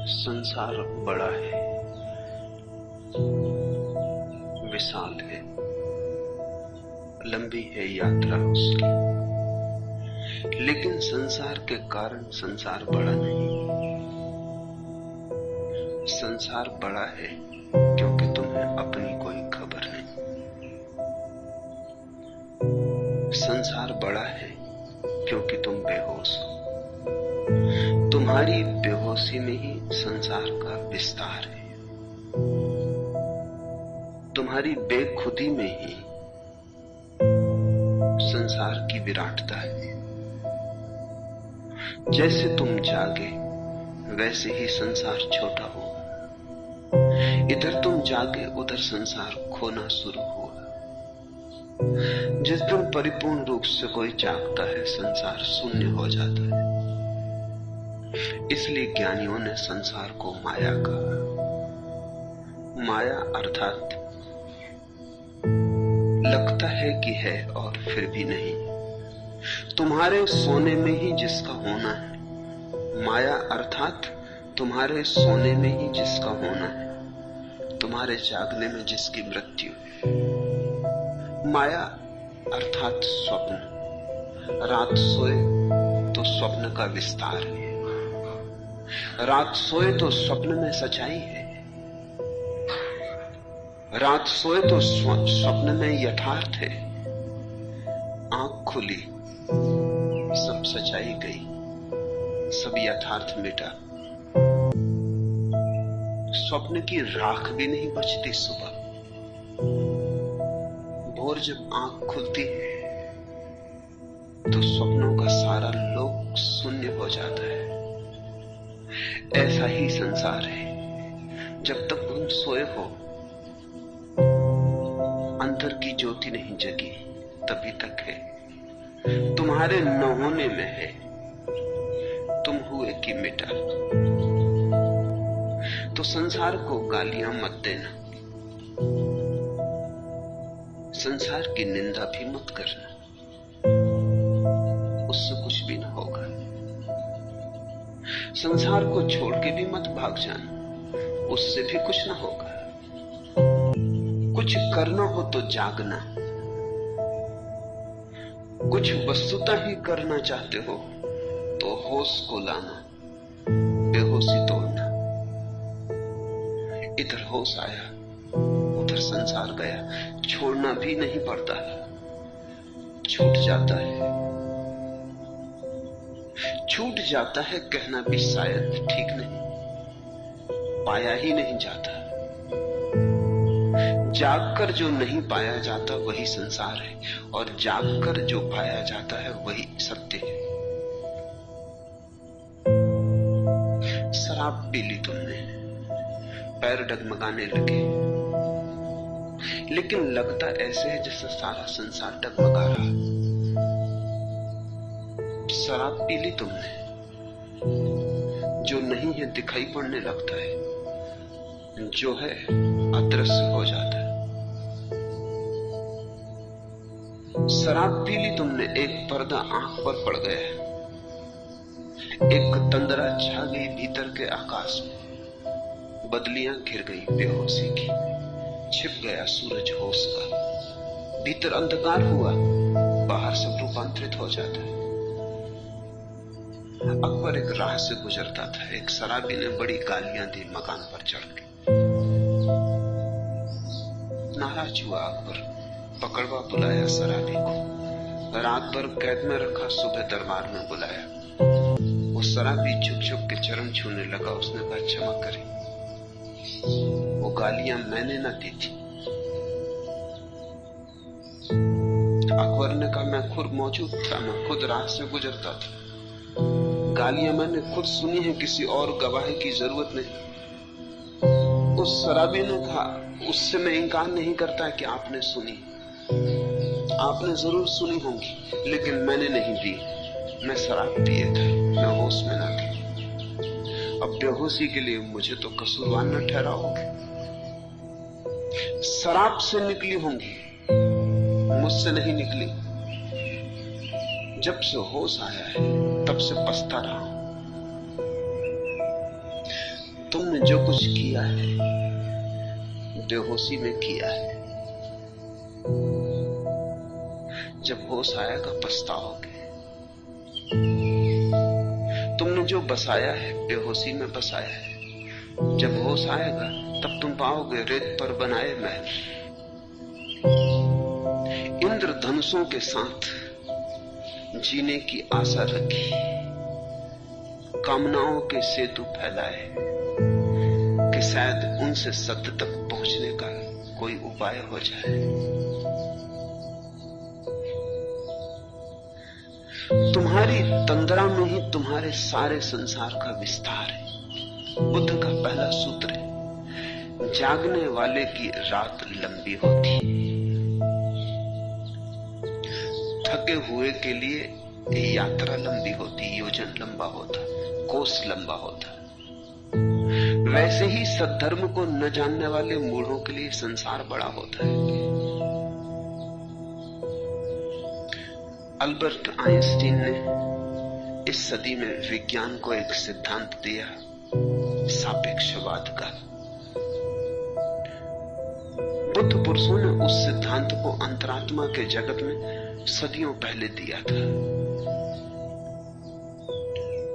संसार बड़ा है, विशाल है, लंबी है यात्रा उसकी। लेकिन संसार के कारण संसार बड़ा नहीं। संसार बड़ा है क्योंकि तुम्हें अपनी कोई खबर नहीं। संसार बड़ा है क्योंकि तुम बेहोश हो। तुम्हारी बेहोशी में ही संसार का विस्तार है। तुम्हारी बेखुदी में ही संसार की विराटता है। जैसे तुम जागे वैसे ही संसार छोटा होगा। इधर तुम जागे उधर संसार खोना शुरू हुआ। जिस दिन परिपूर्ण रूप से कोई जागता है संसार शून्य हो जाता है। इसलिए ज्ञानियों ने संसार को माया कहा। माया अर्थात लगता है कि है और फिर भी नहीं। तुम्हारे सोने में ही जिसका होना है। माया अर्थात तुम्हारे सोने में ही जिसका होना है, तुम्हारे जागने में जिसकी मृत्यु है। माया अर्थात स्वप्न। रात सोए तो स्वप्न का विस्तार है। रात सोए तो स्वप्न में सच्चाई है। रात सोए तो स्वप्न में यथार्थ है। आंख खुली, सब सच्चाई गई, सब यथार्थ मिटा। स्वप्न की राख भी नहीं बचती। सुबह भोर जब आंख खुलती है तो स्वप्नों का सारा लोक शून्य हो जाता है। ऐसा ही संसार है। जब तक तुम सोए हो, अंदर की ज्योति नहीं जगी, तभी तक है। तुम्हारे न होने में है, तुम हुए कि मिटा। तो संसार को गालियां मत देना, संसार की निंदा भी मत करना। उससे कुछ भी ना होगा। संसार को छोड़ के भी मत भाग जाना, उससे भी कुछ ना होगा। कुछ करना हो तो जागना। कुछ वस्तुतः ही करना चाहते हो तो होश को लाना, बेहोशी तोड़ना। इधर होश आया, उधर संसार गया। छोड़ना भी नहीं पड़ता, छूट जाता है। छूट जाता है कहना भी शायद ठीक नहीं। पाया ही नहीं जाता। जागकर जो नहीं पाया जाता वही संसार है, और जागकर जो पाया जाता है वही सत्य है। शराब पी ली तुमने, पैर डगमगाने लगे, लेकिन लगता ऐसे है जैसे सारा संसार डगमगा रहा। शराब पी ली तुमने, जो नहीं है दिखाई पड़ने लगता है, जो है अदृश्य हो जाता है। शराब पी ली तुमने, एक पर्दा आंख पर पड़ गया, एक तंद्रा छा गई भीतर के आकाश में। बदलियां घिर गई बेहोशी की, छिप गया सूरज होश का। भीतर अंधकार हुआ, बाहर सब रूपांतरित हो जाता है। अकबर एक राह से गुजरता था। एक शराबी ने बड़ी गालियां दी मकान पर चढ़ के। नाराज हुआ अकबर, पकड़वा बुलाया शराबी को, रात भर कैद में रखा, सुबह दरबार में बुलाया। वो शराबी झुक झुक के चरण छूने लगा। उसने कहा, क्षमा करें, वो गालियां मैंने न दी थी। अकबर ने कहा, मैं खुद मौजूद था, मैं खुद राह से गुजरता था। गालियां मैंने खुद सुनी है, किसी और गवाही की जरूरत नहीं। उस शराबी ने कहा, उससे मैं इंकार नहीं करता कि आपने सुनी, आपने जरूर सुनी होगी, लेकिन मैंने नहीं दी। मैं शराब पिए था, मैं होश में ना थी। अब बेहोशी के लिए मुझे तो कसूरवार न ठहराओगे। शराब से निकली होंगी, मुझसे नहीं निकली। जब से होश आया है तब से पछता रहा हूं। तुमने जो कुछ किया है बेहोशी में किया है। जब होश आएगा पछताओगे। तुमने जो बसाया है बेहोशी में बसाया है। जब होश आएगा तब तुम पाओगे रेत पर बनाए महल। इंद्रधनुषों के साथ जीने की आशा रखी, कामनाओं के सेतु फैलाए कि शायद उनसे सत्य तक पहुंचने का कोई उपाय हो जाए। तुम्हारी तंद्रा में ही तुम्हारे सारे संसार का विस्तार है। बुद्ध का पहला सूत्र है, जागने वाले की रात लंबी होती। थके हुए के लिए यात्रा लंबी होती, योजन लंबा होता, कोस लंबा होता। वैसे ही सद्धर्म को न जानने वाले मूढ़ों के लिए संसार बड़ा होता है। अल्बर्ट आइंस्टीन ने इस सदी में विज्ञान को एक सिद्धांत दिया, सापेक्षवाद का। बुद्ध पुरुषों ने उस सिद्धांत को अंतरात्मा के जगत में सदियों पहले दिया था।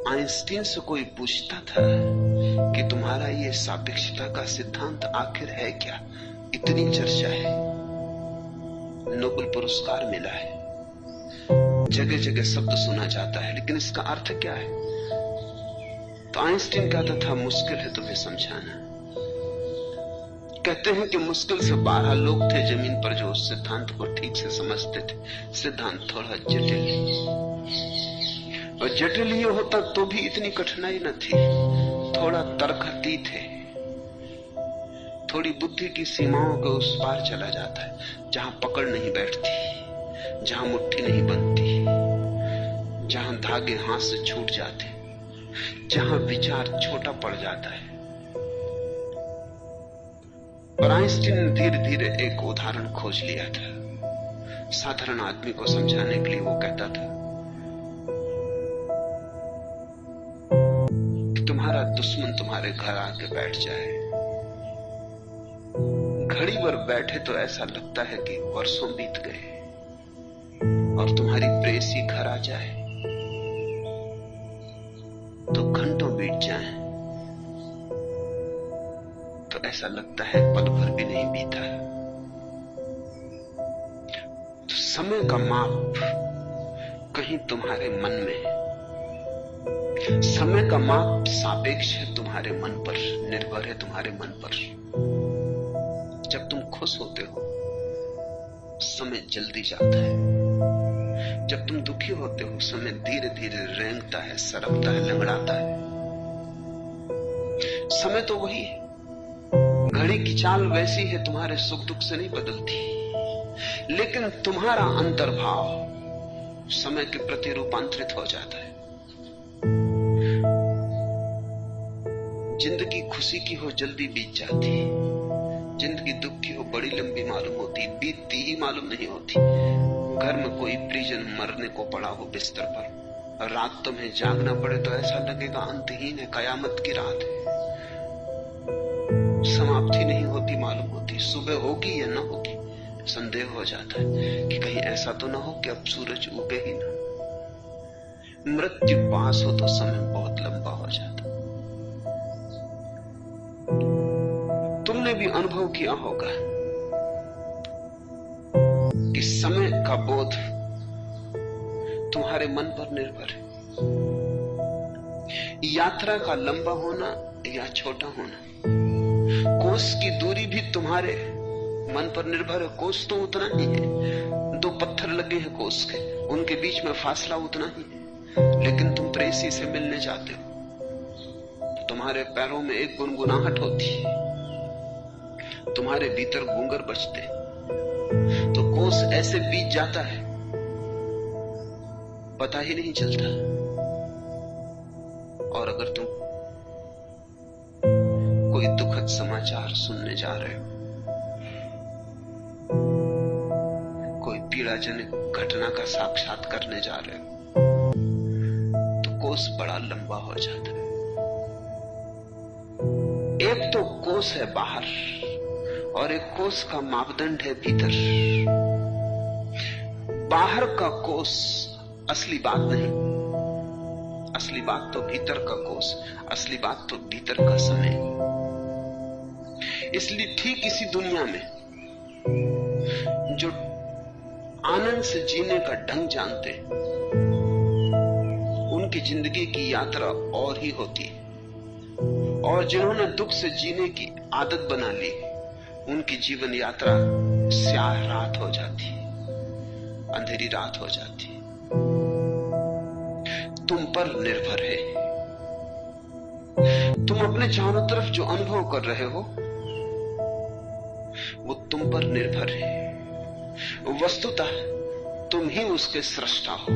आइंस्टीन से कोई पूछता था कि तुम्हारा ये सापेक्षता का सिद्धांत आखिर है क्या, इतनी चर्चा है, नोबेल पुरस्कार मिला है, जगह जगह शब्द सुना जाता है, लेकिन इसका अर्थ क्या है? तो आइंस्टीन कहता था मुश्किल है तुम्हें समझाना। कहते हैं कि मुश्किल से 12 लोग थे जमीन पर जो उस सिद्धांत को ठीक से समझते थे। सिद्धांत थोड़ा जटिल है, और जटिल ही होता तो भी इतनी कठिनाई न थी। थोड़ा तर्कातीत है, थोड़ी बुद्धि की सीमाओं के उस पार चला जाता है, जहां पकड़ नहीं बैठती, जहां मुट्ठी नहीं बनती, जहां धागे हाथ से छूट जाते, जहां विचार छोटा पड़ जाता है। और आइंस्टीन ने धीरे धीरे एक उदाहरण खोज लिया था। साधारण आदमी को समझाने के लिए वो कहता था कि तुम्हारा दुश्मन तुम्हारे घर आके बैठ जाए, घड़ी भर बैठे तो ऐसा लगता है कि वर्षों बीत गए, और तुम्हारी प्रेसी घर आ जाए तो घंटों बीत जाएं, तो ऐसा लगता है पल भर भी नहीं बीता। तो समय का माप कहीं तुम्हारे मन में है। समय का माप सापेक्ष है, तुम्हारे मन पर निर्भर है, तुम्हारे मन पर। जब तुम खुश होते हो समय जल्दी जाता है, जब तुम दुखी होते हो समय धीरे धीरे रेंगता है, सरकता है, लंगड़ाता है। समय तो वही है, घड़ी की चाल वैसी है, तुम्हारे सुख दुख से नहीं बदलती, लेकिन तुम्हारा अंतर्भाव समय के प्रति रूपांतरित हो जाता है। जिंदगी खुशी की हो जल्दी बीत जाती, जिंदगी दुख की हो बड़ी लंबी मालूम होती, बीतती ही मालूम नहीं होती। घर में कोई परिजन मरने को पड़ा हो बिस्तर पर, रात तुम्हें जागना पड़े तो ऐसा लगेगा अंतहीन है, कयामत की रात है, समाप्ति नहीं होती मालूम होती। सुबह होगी या ना होगी संदेह हो जाता है कि कहीं ऐसा तो ना हो कि अब सूरज उगे ही ना। मृत्यु पास हो तो समय बहुत लंबा हो जाता। तुमने भी अनुभव किया होगा कि समय का बोध तुम्हारे मन पर निर्भर है। यात्रा का लंबा होना या छोटा होना, कोस की दूरी भी तुम्हारे मन पर निर्भर है। कोस तो उतना ही है, 2 पत्थर लगे हैं कोस के, उनके बीच में फासला उतना ही है, लेकिन तुम प्रेसी से मिलने जाते हो, तुम्हारे पैरों में एक गुनगुनाहट होती है, तुम्हारे भीतर घूंगर बजते, तो कोस ऐसे बीत जाता है पता ही नहीं चलता। और अगर तुम कोई दुखद समाचार सुनने जा रहे हो, कोई पीड़ाजनक घटना का साक्षात करने जा रहे हो, तो कोस बड़ा लंबा हो जाता है। एक तो कोस है बाहर और एक कोस का मापदंड है भीतर। बाहर का कोस असली बात नहीं, असली बात तो भीतर का कोस, असली बात तो भीतर का समय। इसलिए ठीक इसी दुनिया में जो आनंद से जीने का ढंग जानते, उनकी जिंदगी की यात्रा और ही होती है, और जिन्होंने दुख से जीने की आदत बना ली, उनकी जीवन यात्रा स्याह रात हो जाती, अंधेरी रात हो जाती। तुम पर निर्भर है। तुम अपने चारों तरफ जो अनुभव कर रहे हो वो तुम पर निर्भर है। वस्तुतः तुम ही उसके सृष्टा हो।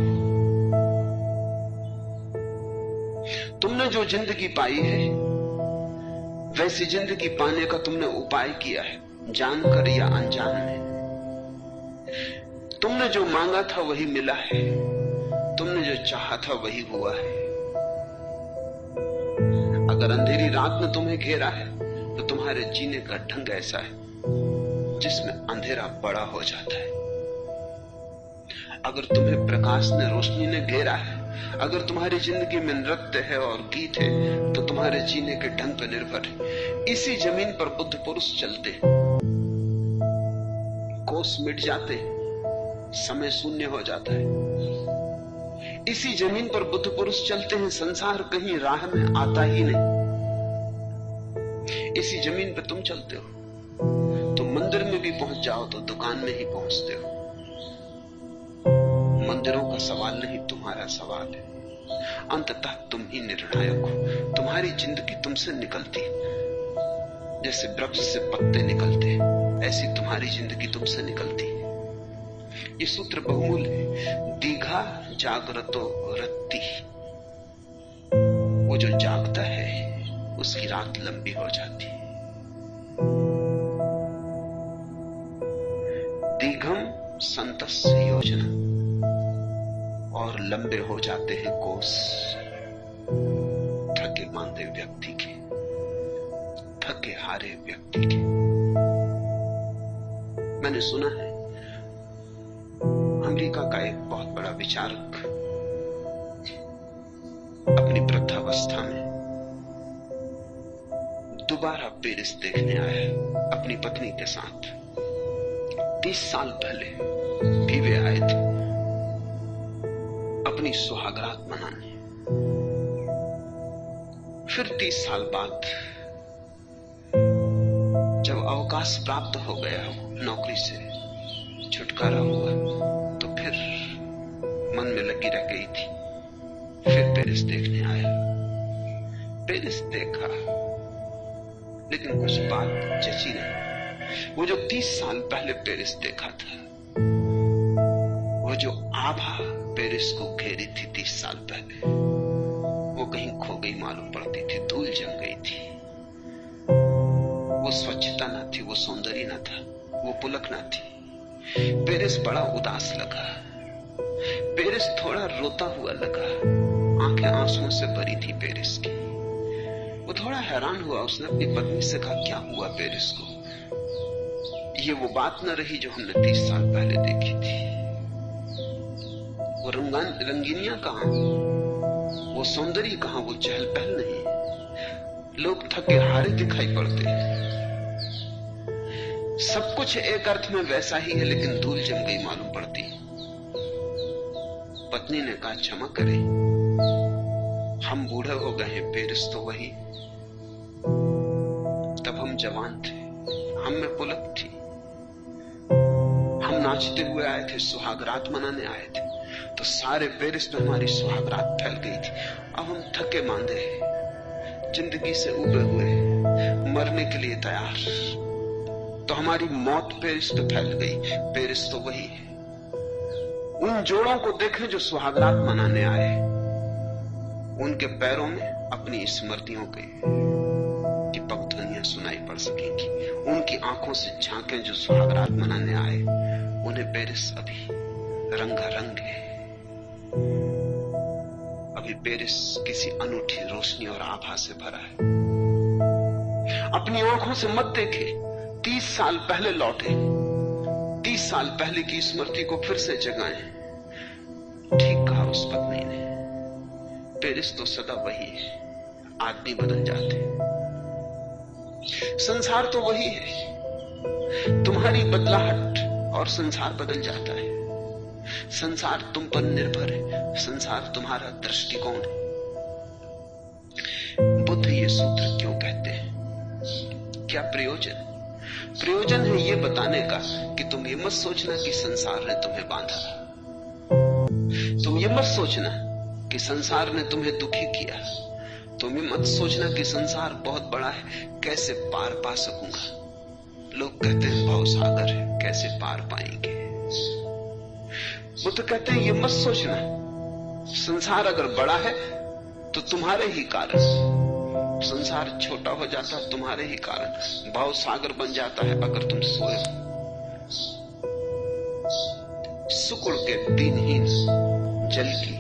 तुमने जो जिंदगी पाई है वैसी जिंदगी पाने का तुमने उपाय किया है, जानकर या अनजान में। तुमने जो मांगा था वही मिला है, तुमने जो चाहा था वही हुआ है। अगर अंधेरी रात ने तुम्हें घेरा है तो तुम्हारे जीने का ढंग ऐसा है जिसमें अंधेरा बड़ा हो जाता है। अगर तुम्हें प्रकाश ने, रोशनी ने घेरा है, अगर तुम्हारी जिंदगी में नृत्य है और गीत है तो तुम्हारे जीने के ढंग पर निर्भर है। इसी जमीन पर बुद्ध पुरुष चलते, कोस मिट जाते, समय शून्य हो जाता है। इसी जमीन पर बुद्ध पुरुष चलते हैं, संसार कहीं राह में आता ही नहीं। इसी जमीन पर तुम चलते हो, तुम मंदिर में भी पहुंच जाओ तो दुकान में ही पहुंचते हो। मंदिरों का सवाल नहीं, तुम्हारा सवाल है। अंततः तुम ही निर्णायक हो। तुम्हारी जिंदगी तुमसे निकलती, जैसे वृक्ष से पत्ते निकलते, ऐसी तुम्हारी जिंदगी तुमसे निकलती। ये सूत्र बहुमूल्य है। दीघा जागरतो रत्ती, वो जो जागता है उसकी रात लंबी हो जाती है। दीघम संतस्य योजना, और लंबे हो जाते हैं कोस थके मांदे व्यक्ति के, थके हारे व्यक्ति के। मैंने सुना है अमेरिका का एक बहुत बड़ा विचारक अपनी वृद्धावस्था में दोबारा पेरिस देखने आया अपनी पत्नी के साथ। 30 साल पहले भी वे आए थे अपनी सुहागरात मनाने। फिर 30 साल बाद जब अवकाश प्राप्त हो गया, नौकरी से छुटकारा हुआ, तो फिर मन में लगी रह गई थी। फिर पेरिस देखने आया। पेरिस देखा लेकिन कुछ बात जची नहीं। वो जो 30 साल पहले पेरिस देखा था, वो जो आभा पेरिस को घेरी थी 30 साल पहले, वो कहीं खो गई मालूम पड़ती थी, धूल जम गई थी। वो स्वच्छता न थी, वो सौंदर्य न था, वो पुलक न थी। पेरिस बड़ा उदास लगा, पेरिस थोड़ा रोता हुआ लगा, आंखें आंसुओं से भरी थी पेरिस की। वो थोड़ा हैरान हुआ, उसने अपनी पत्नी से कहा, क्या हुआ पेरिस को? ये वो बात न रही जो हमने 30 साल पहले देखी थी। वो रंगीनियां कहां, वो सौंदर्य कहां, वो चहल पहल नहीं। लोग थके हारे दिखाई पड़ते हैं। सब कुछ एक अर्थ में वैसा ही है, लेकिन धूल जम गई मालूम पड़ती। पत्नी ने कहा, क्षमा करें, हम बूढ़े हो गए हैं, पेरिस तो वही। तब हम जवान थे, हम में पुलक थी, हम नाचते हुए आए थे, सुहागरात मनाने आए थे, तो सारे पेरिस में हमारी सुहागरात फैल गई थी। अब हम थके मांदे, जिंदगी से उबे हुए, मरने के लिए तैयार, तो हमारी मौत पेरिस पे फैल गई। पेरिस तो वही है। उन जोड़ों को देखें जो सुहागरात मनाने आए, उनके पैरों में अपनी स्मृतियों की पगध्वनियां सुनाई पड़ सकेंगी। उनकी आंखों से झांकें जो सुहागरात मनाने आए, उन्हें पेरिस अभी रंगारंग है। अभी पेरिस किसी अनूठी रोशनी और आभा से भरा है। अपनी आंखों से मत देखे, 30 साल पहले लौटे, 30 साल पहले की स्मृति को फिर से जगाएं। ठीक कहा उस पत्नी ने, पेरिस तो सदा वही है, आदमी बदल जाते, संसार तो वही है, तुम्हारी बदलाहट और संसार बदल जाता है। संसार तुम पर निर्भर है, संसार तुम्हारा दृष्टिकोण है। बुद्ध ये सूत्र क्यों कहते हैं? क्या प्रयोजन? प्रयोजन है ये बताने का कि तुम ये मत सोचना कि संसार ने तुम्हें बांधा, तुम ये मत सोचना कि संसार ने तुम्हें दुखी किया, तुम ये मत सोचना कि संसार बहुत बड़ा है, कैसे पार पा सकूंगा। लोग कहते हैं भव सागर है, कैसे पार पाएंगे। बुद्ध कहते हैं ये मत सोचना, संसार अगर बड़ा है तो तुम्हारे ही कारण, संसार छोटा हो जाता तुम्हारे ही कारण, भाव सागर बन जाता है अगर तुम सोए हो। सुकुड़ के दिनहीन जल की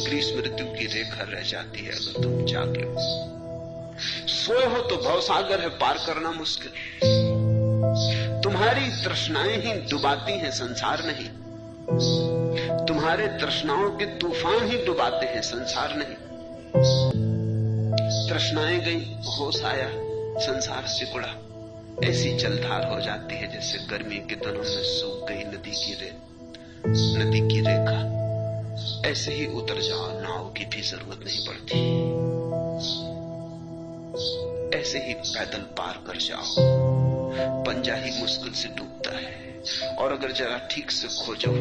ग्रीष्म ऋतु की रेखा रह जाती है अगर तुम जागे हो। सोए हो तो भाव सागर है, पार करना मुश्किल। तुम्हारी तृष्णाएं ही डुबाती हैं, संसार नहीं। तुम्हारे तृष्णाओं के तूफान ही डुबाते हैं, संसार नहीं। तृष्णाएं गई, होश आया, संसार सिकुड़ा। ऐसी जलधार हो जाती है जैसे गर्मी के दिनों में सूख गई नदी की रेखा। ऐसे ही उतर जाओ, नाव की भी जरूरत नहीं पड़ती, ऐसे ही पैदल पार कर जाओ। पंजा ही मुश्किल से डूबता है, और अगर जरा ठीक से खोजो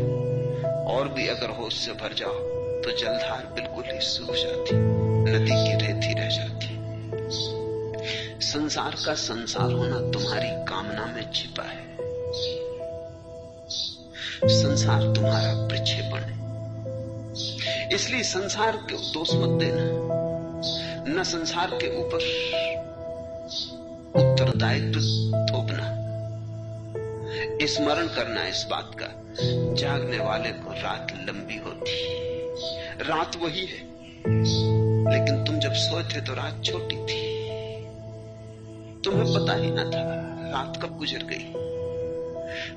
और भी अगर होश से भर जाओ तो जलधार बिल्कुल ही सूख जाती, नदी की रेती रह जाती। संसार का संसार होना तुम्हारी कामना में छिपा है, संसार तुम्हारा प्रक्षेपण है। इसलिए संसार के दोष मत देना, न संसार के ऊपर उत्तरदायित्व थोपना। स्मरण करना इस बात का, जागने वाले को रात लंबी होती, रात वही है, लेकिन तुम जब सोए थे तो रात छोटी थी, तुम्हें पता ही न था रात कब गुजर गई।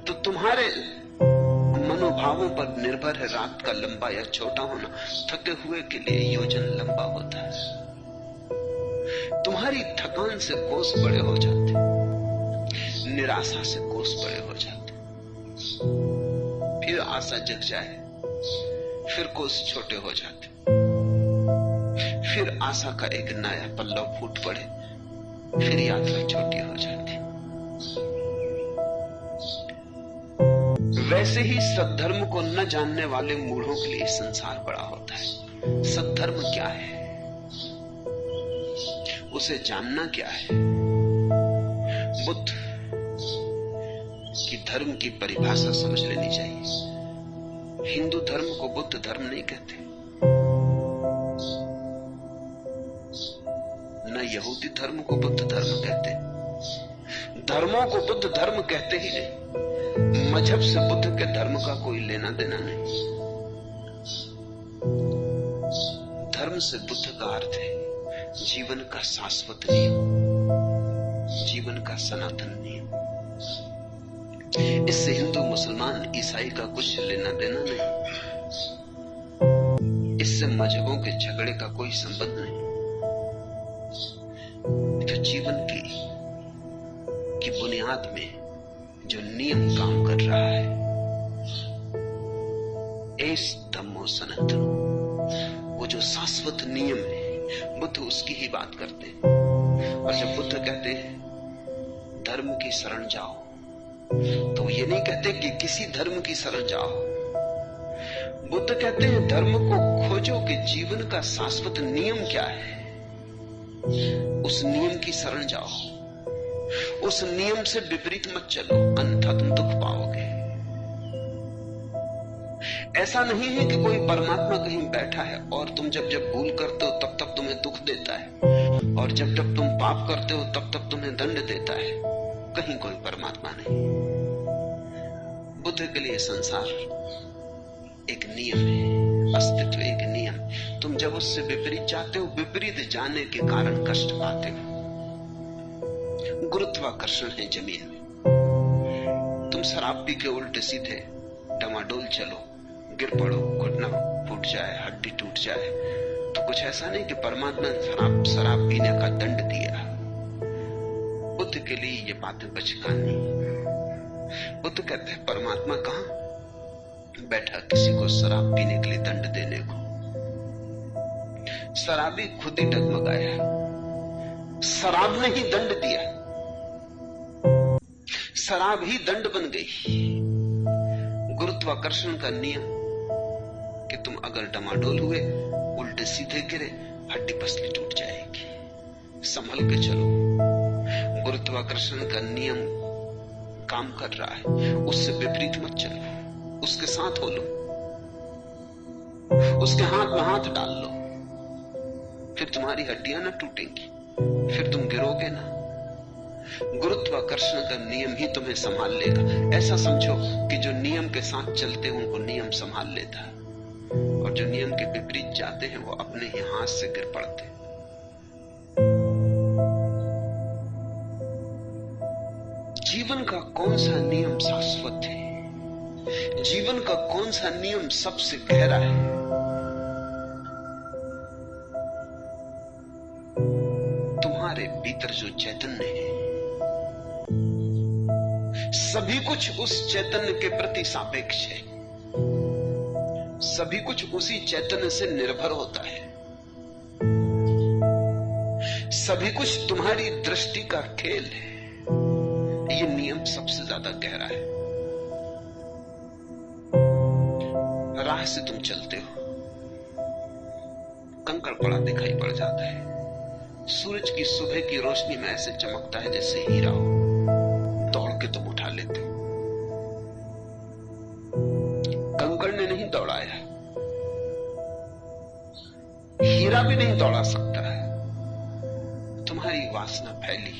तो तुम्हारे मनोभावों पर निर्भर है रात का लंबा या छोटा होना। थके हुए के लिए योजन लंबा होता है। तुम्हारी थकान से कोस बड़े हो जाते, निराशा से कोस बड़े हो जाते, फिर आशा जग जाए, फिर कोस छोटे हो जाते, फिर आशा का एक नया पल्लव फूट पड़े, फिर यात्रा छोटी हो जाती। वैसे ही सद्धर्म को न जानने वाले मूढ़ों के लिए संसार बड़ा होता है। सद्धर्म क्या है, उसे जानना क्या है। बुद्ध की धर्म की परिभाषा समझ लेनी चाहिए। हिंदू धर्म को बुद्ध धर्म नहीं कहते, न यहूदी धर्म को बुद्ध धर्म कहते, धर्मों को बुद्ध धर्म कहते ही नहीं। मजहब से बुद्ध के धर्म का कोई लेना देना नहीं। धर्म से बुद्ध का अर्थ है जीवन का शाश्वत नियम, जीवन का सनातन नियम। इससे हिंदू मुसलमान ईसाई का कुछ लेना देना नहीं, इससे मजहबों के झगड़े का कोई संबंध नहीं। तो जीवन की बुनियाद में जो नियम काम कर रहा है, एस धम्मो सनातन, वो जो शाश्वत नियम है, बुद्ध उसकी ही बात करते हैं। और जब बुद्ध कहते हैं धर्म की शरण जाओ, तो ये नहीं कहते कि किसी धर्म की शरण जाओ। बुद्ध कहते हैं धर्म को खोजो कि जीवन का शाश्वत नियम क्या है, उस नियम की शरण जाओ। उस नियम से विपरीत मत चलो, अन्यथा तुम दुख पाओगे। ऐसा नहीं है कि कोई परमात्मा कहीं बैठा है और तुम जब जब भूल करते हो तब तब तुम्हें दुख देता है, और जब जब तुम पाप करते हो तब तब तुम्हें दंड देता है। कहीं कोई परमात्मा नहीं। बुद्ध के लिए संसार एक नियम है, अस्तित्व एक नियम। तुम जब उससे विपरीत जाते हो, विपरीत जाने के कारण कष्ट पाते हो। गुरुत्वाकर्षण है जमीन में। तुम शराब पी के उल्टे सीधे डमाडोल चलो, गिर पड़ो, घुटना फूट जाए, हड्डी टूट जाए, तो कुछ ऐसा नहीं कि परमात्मा ने शराब पीने का दंड दिया। बुद्ध के लिए ये बातें बचकानी। बुद्ध कहते हैं परमात्मा कहां बैठा किसी को शराब पीने के लिए दंड देने को। शराबी खुद ही डगमगाया, शराब ने ही दंड दिया, शराब ही दंड बन गई। गुरुत्वाकर्षण का नियम कि तुम अगर डमाडोल हुए, उल्टे सीधे गिरे, हड्डी पसली टूट जाएगी, संभल के चलो। गुरुत्वाकर्षण का नियम काम कर रहा है, उससे विपरीत मत चलो, उसके साथ हो लो, उसके हाथ में हाथ डाल लो, फिर तुम्हारी हड्डियां ना टूटेंगी, फिर तुम गिरोगे ना। गुरुत्वाकर्षण का नियम ही तुम्हें संभाल लेगा। ऐसा समझो कि जो नियम के साथ चलते हैं उनको नियम संभाल लेता है, और जो नियम के विपरीत जाते हैं वो अपने ही हाथ से गिर पड़ते हैं। जीवन का कौन सा नियम शाश्वत है? जीवन का कौन सा नियम सबसे गहरा है? तुम्हारे भीतर जो चैतन्य है, सभी कुछ उस चैतन्य के प्रति सापेक्ष है, सभी कुछ उसी चैतन्य से निर्भर होता है, सभी कुछ तुम्हारी दृष्टि का खेल है। ये नियम सबसे ज्यादा गहरा है। राह से तुम चलते हो, कंकड़ पड़ा दिखाई पड़ जाता है, सूरज की सुबह की रोशनी में ऐसे चमकता है जैसे हीरा हो, दौड़ के तुम उठा लेते हो। कंकड़ ने नहीं दौड़ाया, हीरा भी नहीं दौड़ा सकता है। तुम्हारी वासना फैली,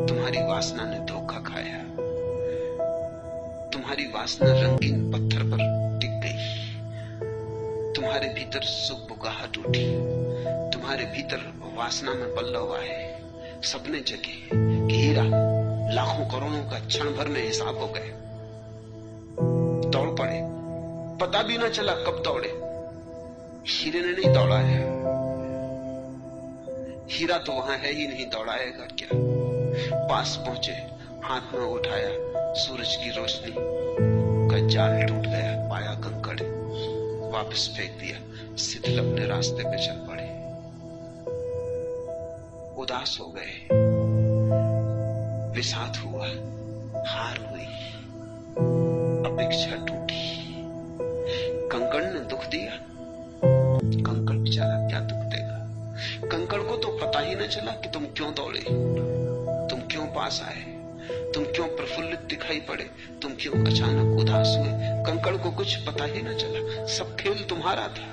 तुम्हारी वासना ने धोखा खाया, तुम्हारी वासना रंगीन पत्थर पर टिक गई, तुम्हारे भीतर सुगबुगाहट उठी, तुम्हारे भीतर वासना में पल्लव आए, सपने जगे कि हीरा लाखों करोड़ों का क्षण भर में हिसाब हो गए। दौड़ पड़े, पता भी ना चला कब दौड़े। हीरे ने नहीं दौड़ाया, हीरा तो वहां है ही नहीं, दौड़ाएगा क्या। पास पहुंचे, हाथ में उठाया, सूरज की रोशनी का जाल टूट गया, पाया कंकड़, वापस फेंक दिया, शिथिल अपने रास्ते पे चल पड़े। उदास हो गए, विषाद हुआ, हार हुई, अपेक्षा टूटी। कंकड़ ने दुख दिया, कंकड़ बेचारा क्या दुख देगा। कंकड़ को तो पता ही न चला कि तुम क्यों दौड़े, तुम क्यों पास आए, तुम क्यों प्रफुल्लित दिखाई पड़े, तुम क्यों अचानक उदास हुए। कंकड़ को कुछ पता ही न चला, सब खेल तुम्हारा था।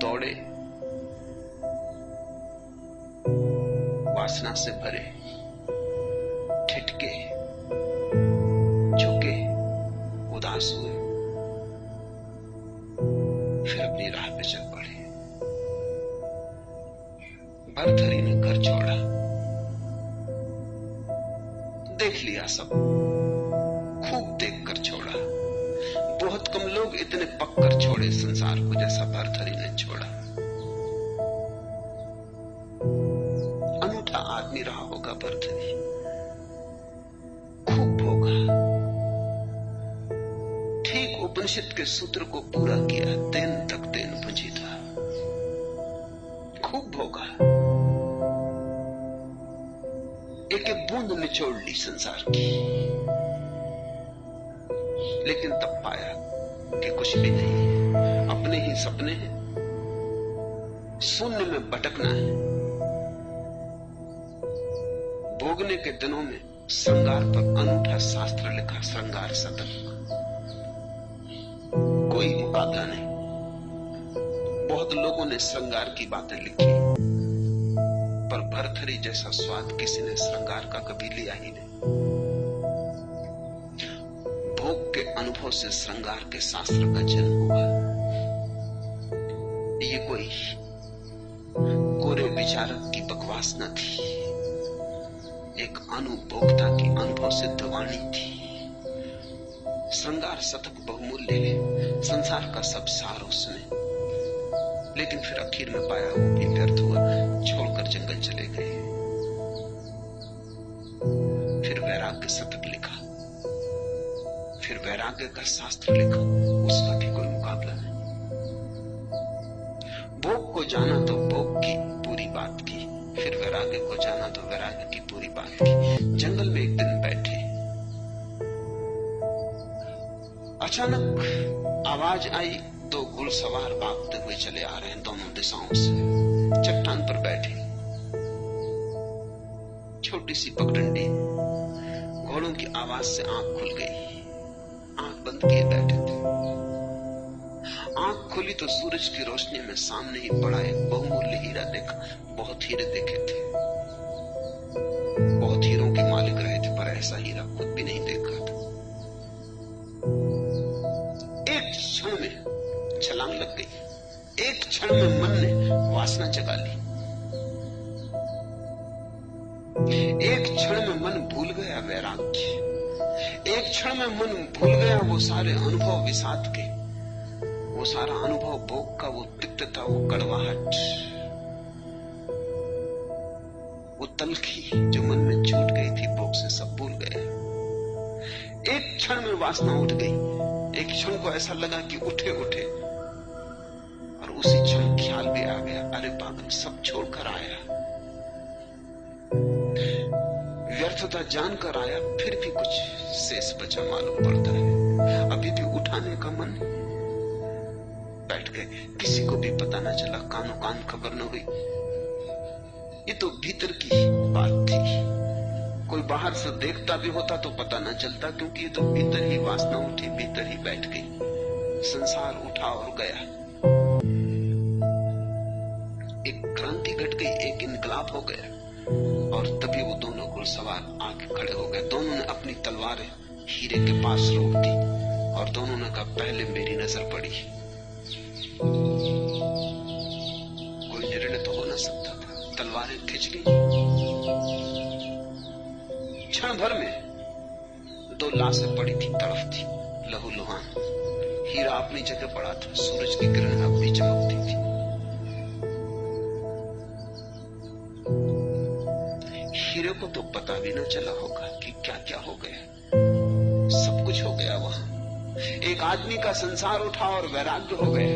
दौड़े, वासना से भरे, ठिठके, झुके, उदास हुए, फिर अपनी राह पे चल पड़े। भरथरी ने घर छोड़ा, देख लिया सब, खूब देखकर छोड़ा। बहुत कम लोग इतने पककर छोड़े संसार को जैसा भरथरी ने छोड़ा। अनूठा आदमी रहा होगा भरथरी, खूब भोगा, ठीक उपनिषद के सूत्र को पूरा किया, दिन तक दिन बुझी था, खूब भोगा, एक एक बूंद निचोड़ ली संसार की। लेकिन तब पाया कि कुछ भी नहीं है, अपने ही सपने हैं, शून्य में भटकना है। भोगने के दिनों में श्रृंगार पर अनूठा शास्त्र लिखा, श्रृंगार सतन, कोई मुकाबला नहीं। बहुत लोगों ने श्रृंगार की बातें लिखी, पर भरथरी जैसा स्वाद किसी ने श्रृंगार का कभी लिया ही नहीं। भोग के अनुभव से श्रृंगार के शास्त्र का जन्म हुआ। ये कोई कोरे विचारक की बकवास न थी, एक अनुभोक्ता की अनुभव सिद्ध वाणी थी। श्रृंगार शतक बहुमूल्य है, संसार का सब सार उसमें, लेकिन फिर आखिर में पाया वो भी व्यर्थ हुआ, छोड़कर जंगल चले गए। फिर वैराग्य शतक लिखा, फिर वैराग्य का शास्त्र लिखा, उसका भी कोई मुकाबला नहीं। भोग को जाना तो भोग की पूरी बात की, फिर वैराग्य को जाना तो वैराग्य की पूरी बात की। जंगल में एक दिन बैठे, अचानक आवाज आई, दो घुड़सवार भागते हुए चले आ रहे हैं दोनों दिशाओं से। चट्टान पर बैठे, छोटी सी पगडंडी, घोड़ों की आवाज से आंख खुल गई। आंख बंद किए बैठे थे, आंख खुली तो सूरज की रोशनी में सामने ही बड़ा एक बहुमूल्य हीरा देखा। बहुत हीरे देखे थे, बहुत हीरों के मालिक रहे थे, पर ऐसा हीरा खुद भी नहीं देखा था। एक क्षण में छलांग लग गई, एक क्षण में मन ने वासना जगा ली, एक क्षण में मन भूल गया वैराग्य, एक क्षण में मन भूल गया वो सारे अनुभव विषाद के, वो सारा अनुभव भोग का, वो तिक्तता, वो कड़वाहट, वो तलखी जो मन में छूट गई थी भोग से, सब भूल गया। एक क्षण में वासना उठ गई, एक क्षण को ऐसा लगा कि उठे उठे, और उसी क्षण ख्याल भी आ गया, अरे पागल, सब छोड़कर आया, व्यर्थता जानकर आया, फिर भी कुछ शेष बचा मालूम पड़ता है, अभी भी उठाने का मन। बैठ गए, किसी को भी पता न चला, कानो कान खबर न हुई। ये तो भीतर की बात थी, कोई बाहर से देखता भी होता तो पता न चलता, क्योंकि ये तो भीतर ही वासना उठी, भीतर ही बैठ गई। संसार उठा और गया, एक क्रांति घट गई, एक इनकलाब हो गया, और तभी वो दोनों घुड़सवार आके खड़े हो गए। दोनों ने अपनी तलवारें हीरे के पास रोक दी, और दोनों ने कहा, पहले मेरी नजर पड़ी। कोई निर्णय तो हो न सकता था, तलवारें खिंच गई। क्षण भर में दो लाशें पड़ी थी, तड़फ थी, लहूलुहान। हीरा अपनी जगह पड़ा था, सूरज की किरण अब भी चमकती थी। हीरे को तो पता भी न चला होगा कि क्या क्या हो गया, सब कुछ हो गया वहां। एक आदमी का संसार उठा और वैराग्य हो गया,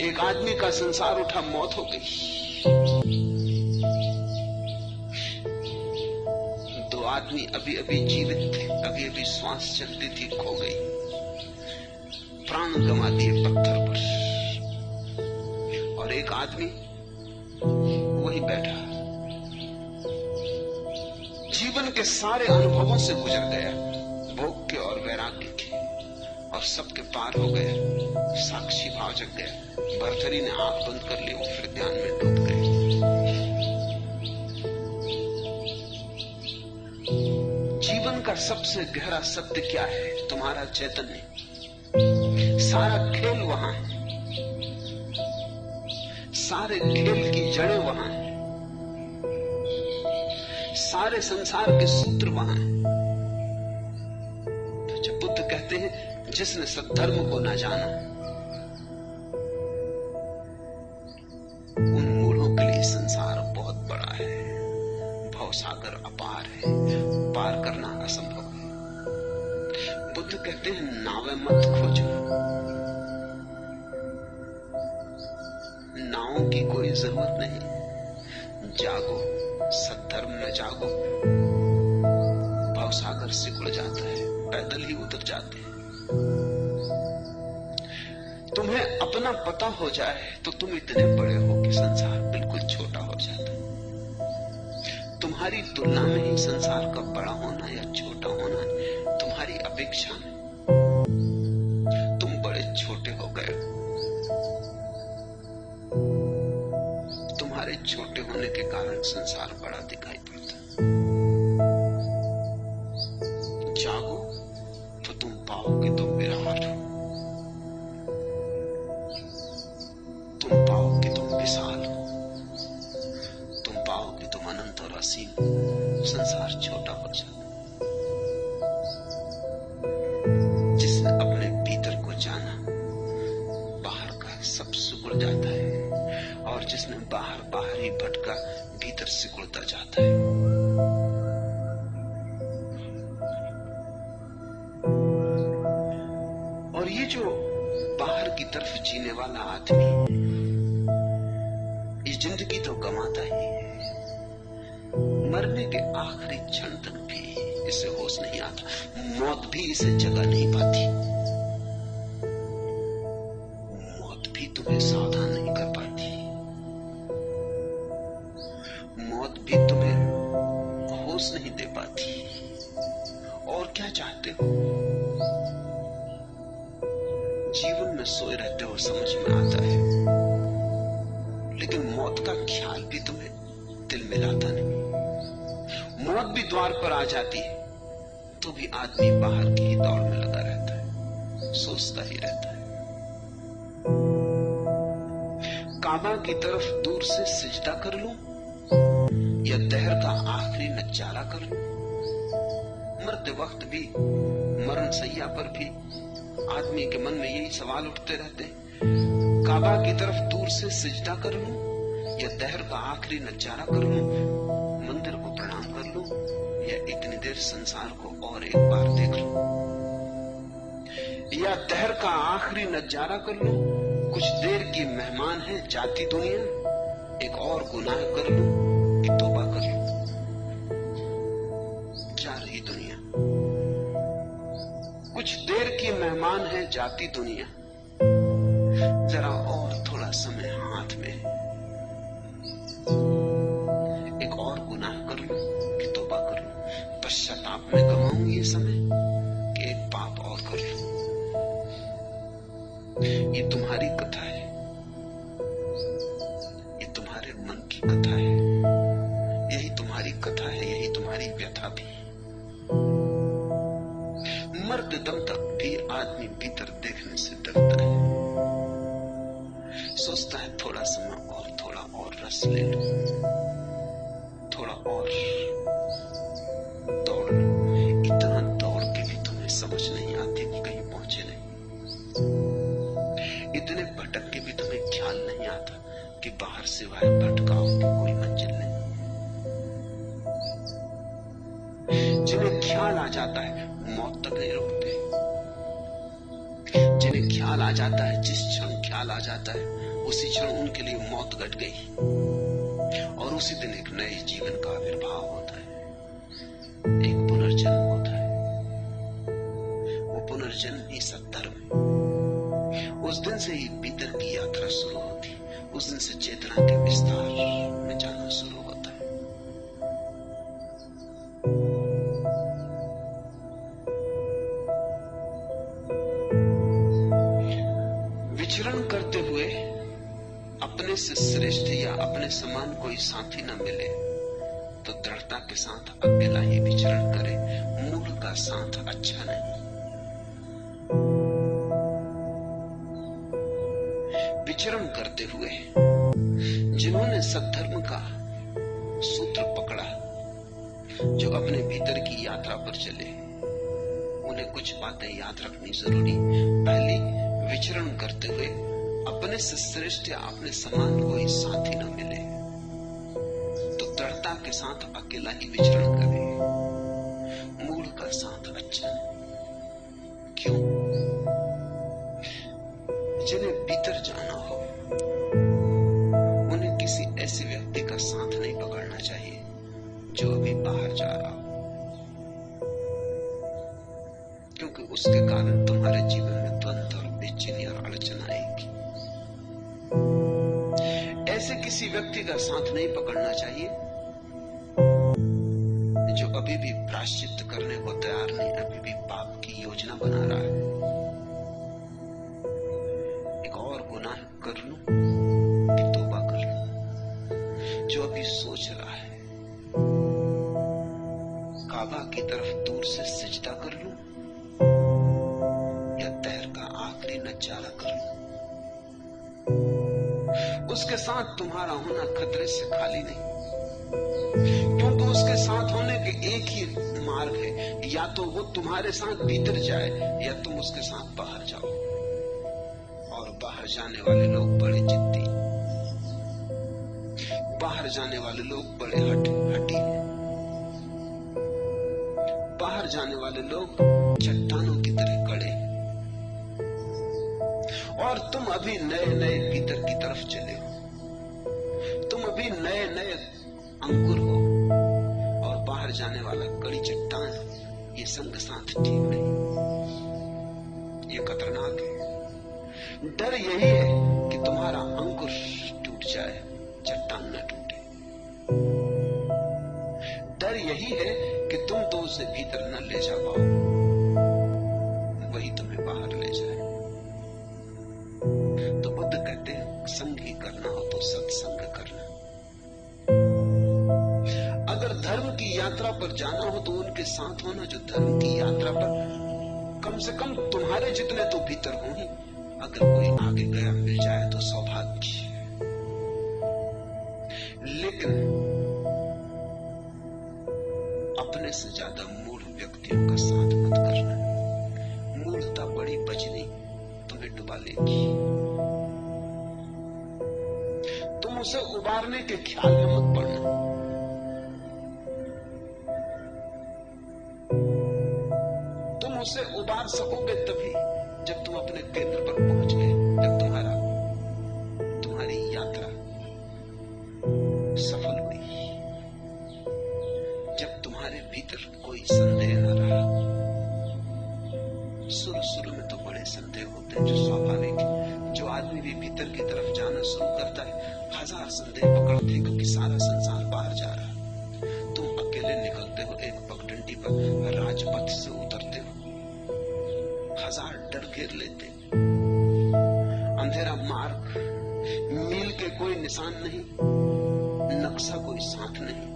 एक आदमी का संसार उठा, मौत हो गई। दो आदमी अभी अभी जीवित थे, अभी अभी श्वास चलती थी, खो गई, प्राण गंवा दिए पत्थर पर। और एक आदमी वही बैठा, जीवन के सारे अनुभवों से गुजर गया, भोग के और वैराग्य के, और सबके पार हो गया। साक्षी भाव जग गया। भर्तरी ने आंख बंद कर ली, वो फिर ध्यान में डूब गए। जीवन का सबसे गहरा सत्य क्या है? तुम्हारा चैतन्य। सारा खेल वहां है, सारे खेल की जड़ें वहां है, सारे संसार के सूत्र वहां हैं। तो जब बुद्ध कहते हैं जिसने सद्धर्म को ना जाना, उन मूढ़ों के लिए संसार बहुत बड़ा है, भवसागर अपार है, पार करना असंभव है। बुद्ध कहते हैं नावें मत खोजो, नावों की कोई जरूरत नहीं, जागो, सद्धर्म में जागो। भवसागर सिकुड़ जाता है, पैदल ही उतर जाते हैं। तुम्हें अपना पता हो जाए तो तुम इतने बड़े हो कि संसार बिल्कुल छोटा हो जाता है। तुम्हारी तुलना में ही संसार का बड़ा होना या छोटा होना तुम्हारी अपेक्षा में, तुम बड़े छोटे हो गए। तुम्हारे छोटे होने के कारण संसार बड़ा दिखाई पड़ता। जागो तो तुम पाओगे तुम विराट हो। भी भटका भीतर सिकुड़ता जाता है। और ये जो बाहर की तरफ जीने वाला आदमी इस जिंदगी तो कमाता ही है, मरने के आखिरी क्षण तक भी इसे होश नहीं आता, मौत भी इसे जगा नहीं पाती, मौत भी तुम्हें सावधान नहीं कर पाती, मौत भी तुम्हें होश नहीं दे पाती। और क्या चाहते हो? जीवन में सोए रहते हो समझ में आता है, लेकिन मौत का ख्याल भी तुम्हें दिल में लाता नहीं। मौत भी द्वार पर आ जाती है तो भी आदमी बाहर की ही दौड़ में लगा रहता है, सोचता ही रहता है। काबा की तरफ दूर से सिजदा कर लूं या दहर का आखिरी नजारा कर लूं? मरते वक्त भी, मरण सैया पर भी आदमी के मन में यही सवाल उठते रहते हैं। काबा की तरफ दूर से सिजदा कर लूं या दहर का आखिरी नजारा कर लूं? मंदिर को प्रणाम कर लूं या इतनी देर संसार को और एक बार देख लूं? या दहर का आखिरी नजारा कर लूं? कुछ देर की मेहमान है जाती दुनिया, एक और गुनाह कर लूं कि तौबा कर लूं? जा रही दुनिया, कुछ देर की मेहमान है जाती दुनिया, जरा और थोड़ा समय हाथ में, एक और गुनाह कर लूं कि तौबा कर लूं? पश्चाताप में गवाऊं ये समय कि एक पाप और कर लूं? ये तुम्हारी कथा है, ये तुम्हारे मन की कथा है, यही तुम्हारी कथा है, यही तुम्हारी व्यथा भी। मरते दम तक भी आदमी भीतर देखने से डरता है, सोचता है थोड़ा समय और रस ले लो, थोड़ा और दौड़ लो। इतना दौड़ के भी तुम्हें समझ नहीं आती कि कहीं पहुंचे नहीं, इतने भटक के भी तुम्हें ख्याल नहीं आता कि बाहर सिवाय भटकाव की कोई मंजिल नहीं। जिन्हें ख्याल आ जाता है मौत तक नहीं रोकते, जिन्हें ख्याल आ जाता है, जिस क्षण ख्याल आ जाता है उसी क्षण उनके लिए मौत घट गई और उसी दिन एक नए जीवन का आविर्भाव होता है, एक पुनर्जन्म होता है। वो पुनर्जन्म ही सत्धर्म है। उस दिन से ही भीतर की यात्रा शुरू होती, उस दिन से चेतना के विस्तार में जाना शुरू होता है। विचरण करते हुए अपने से श्रेष्ठ या अपने समान कोई साथी न मिले तो दृढ़ता के साथ अकेला ही विचरण करे, मूल का साथ अच्छा नहीं। विचरण करते हुए जिन्होंने सद्धर्म का सूत्र पकड़ा, जो अपने भीतर की यात्रा पर चले, उन्हें कुछ बातें याद रखनी जरूरी। पहली, विचरण करते हुए अपने से श्रेष्ठ या अपने समान कोई साथी न मिले तो दृढ़ता के साथ अकेला ही विचरण करे, मूल का साथ अच्छा नहीं। क्यों? जिन्हें भीतर जाना हो उन्हें किसी ऐसे व्यक्ति का साथ नहीं पकड़ना चाहिए जो अभी बाहर जा रहा हो, क्योंकि उसके कारण तुम्हारे जीवन में द्वंद्व और बेचैनी और अड़चन आएगी। ऐसे किसी व्यक्ति का साथ नहीं पकड़ना चाहिए जो अभी भी प्रायश्चित करने को तैयार नहीं, अभी भी पाप की योजना बना रहा है। एक और गुनाह कर लूं कि तौबा कर लूं, जो अभी सोच रहा है काबा की तरफ दूर से सिजदा कर लूं या दहर का आखिरी नजारा कर लूं। उसके साथ तुम्हारा होना खतरे से खाली नहीं, क्योंकि उसके साथ होने के एक ही मार्ग है, या तो वो तुम्हारे साथ भीतर जाए या तुम उसके साथ बाहर जाओ। और बाहर जाने वाले लोग बड़े जिद्दी, बाहर जाने वाले लोग बड़े हठीले, बाहर जाने वाले लोग चट्टानों की तरह कड़े, और तुम अभी नए नए भीतर की तरफ चले हो, तुम अभी नए नए अंकुर हो, और बाहर जाने वाला कड़ी चट्टान। ये संग साथ ठीक नहीं, ये खतरनाक है। डर यही है कि तुम्हारा अंकुर टूट जाए, चट्टान न टूटे। डर यही है कि तुम तो उसे भीतर न ले जा पाओ, वही तुम्हें बाहर ले जाए। तो बुद्ध कहते हैं संग ही करना हो तो सत्संग करना। अगर धर्म की यात्रा पर जाना हो तो उनके साथ होना जो धर्म की यात्रा पर कम से कम तुम्हारे जितने तो भीतर हो ही। अगर कोई आगे गया मिल जाए तो सौभाग्य, लेकिन अपने से ज्यादा मूढ़ व्यक्तियों का साथ मत करना। मूढ़ता बड़ी बजनी तुम्हें डुबा लेगी। तुम उसे उबारने के ख्याल में मत पड़ना। तुम उसे उबार सकोगे तभी जब तुम अपने केंद्र पर पहुंच गए, जब तुम्हारी यात्रा सफल हुई, जब तुम्हारे भीतर कोई संदेह न रहा। शुरू में तो बड़े संदेह होते हैं जो स्वाभाविक है। जो आदमी भी भीतर की तरफ जाना शुरू करता है, हजार संदेह पकड़ते हैं क्योंकि सारा संसार बाहर जा रहा है। तुम अकेले निकलते हो एक पगडंडी पर, राजपथ से उतरते हो, हजार डर घेर लेते, अंधेरा मार्ग, मील के कोई निशान नहीं, नक्शा कोई साथ नहीं।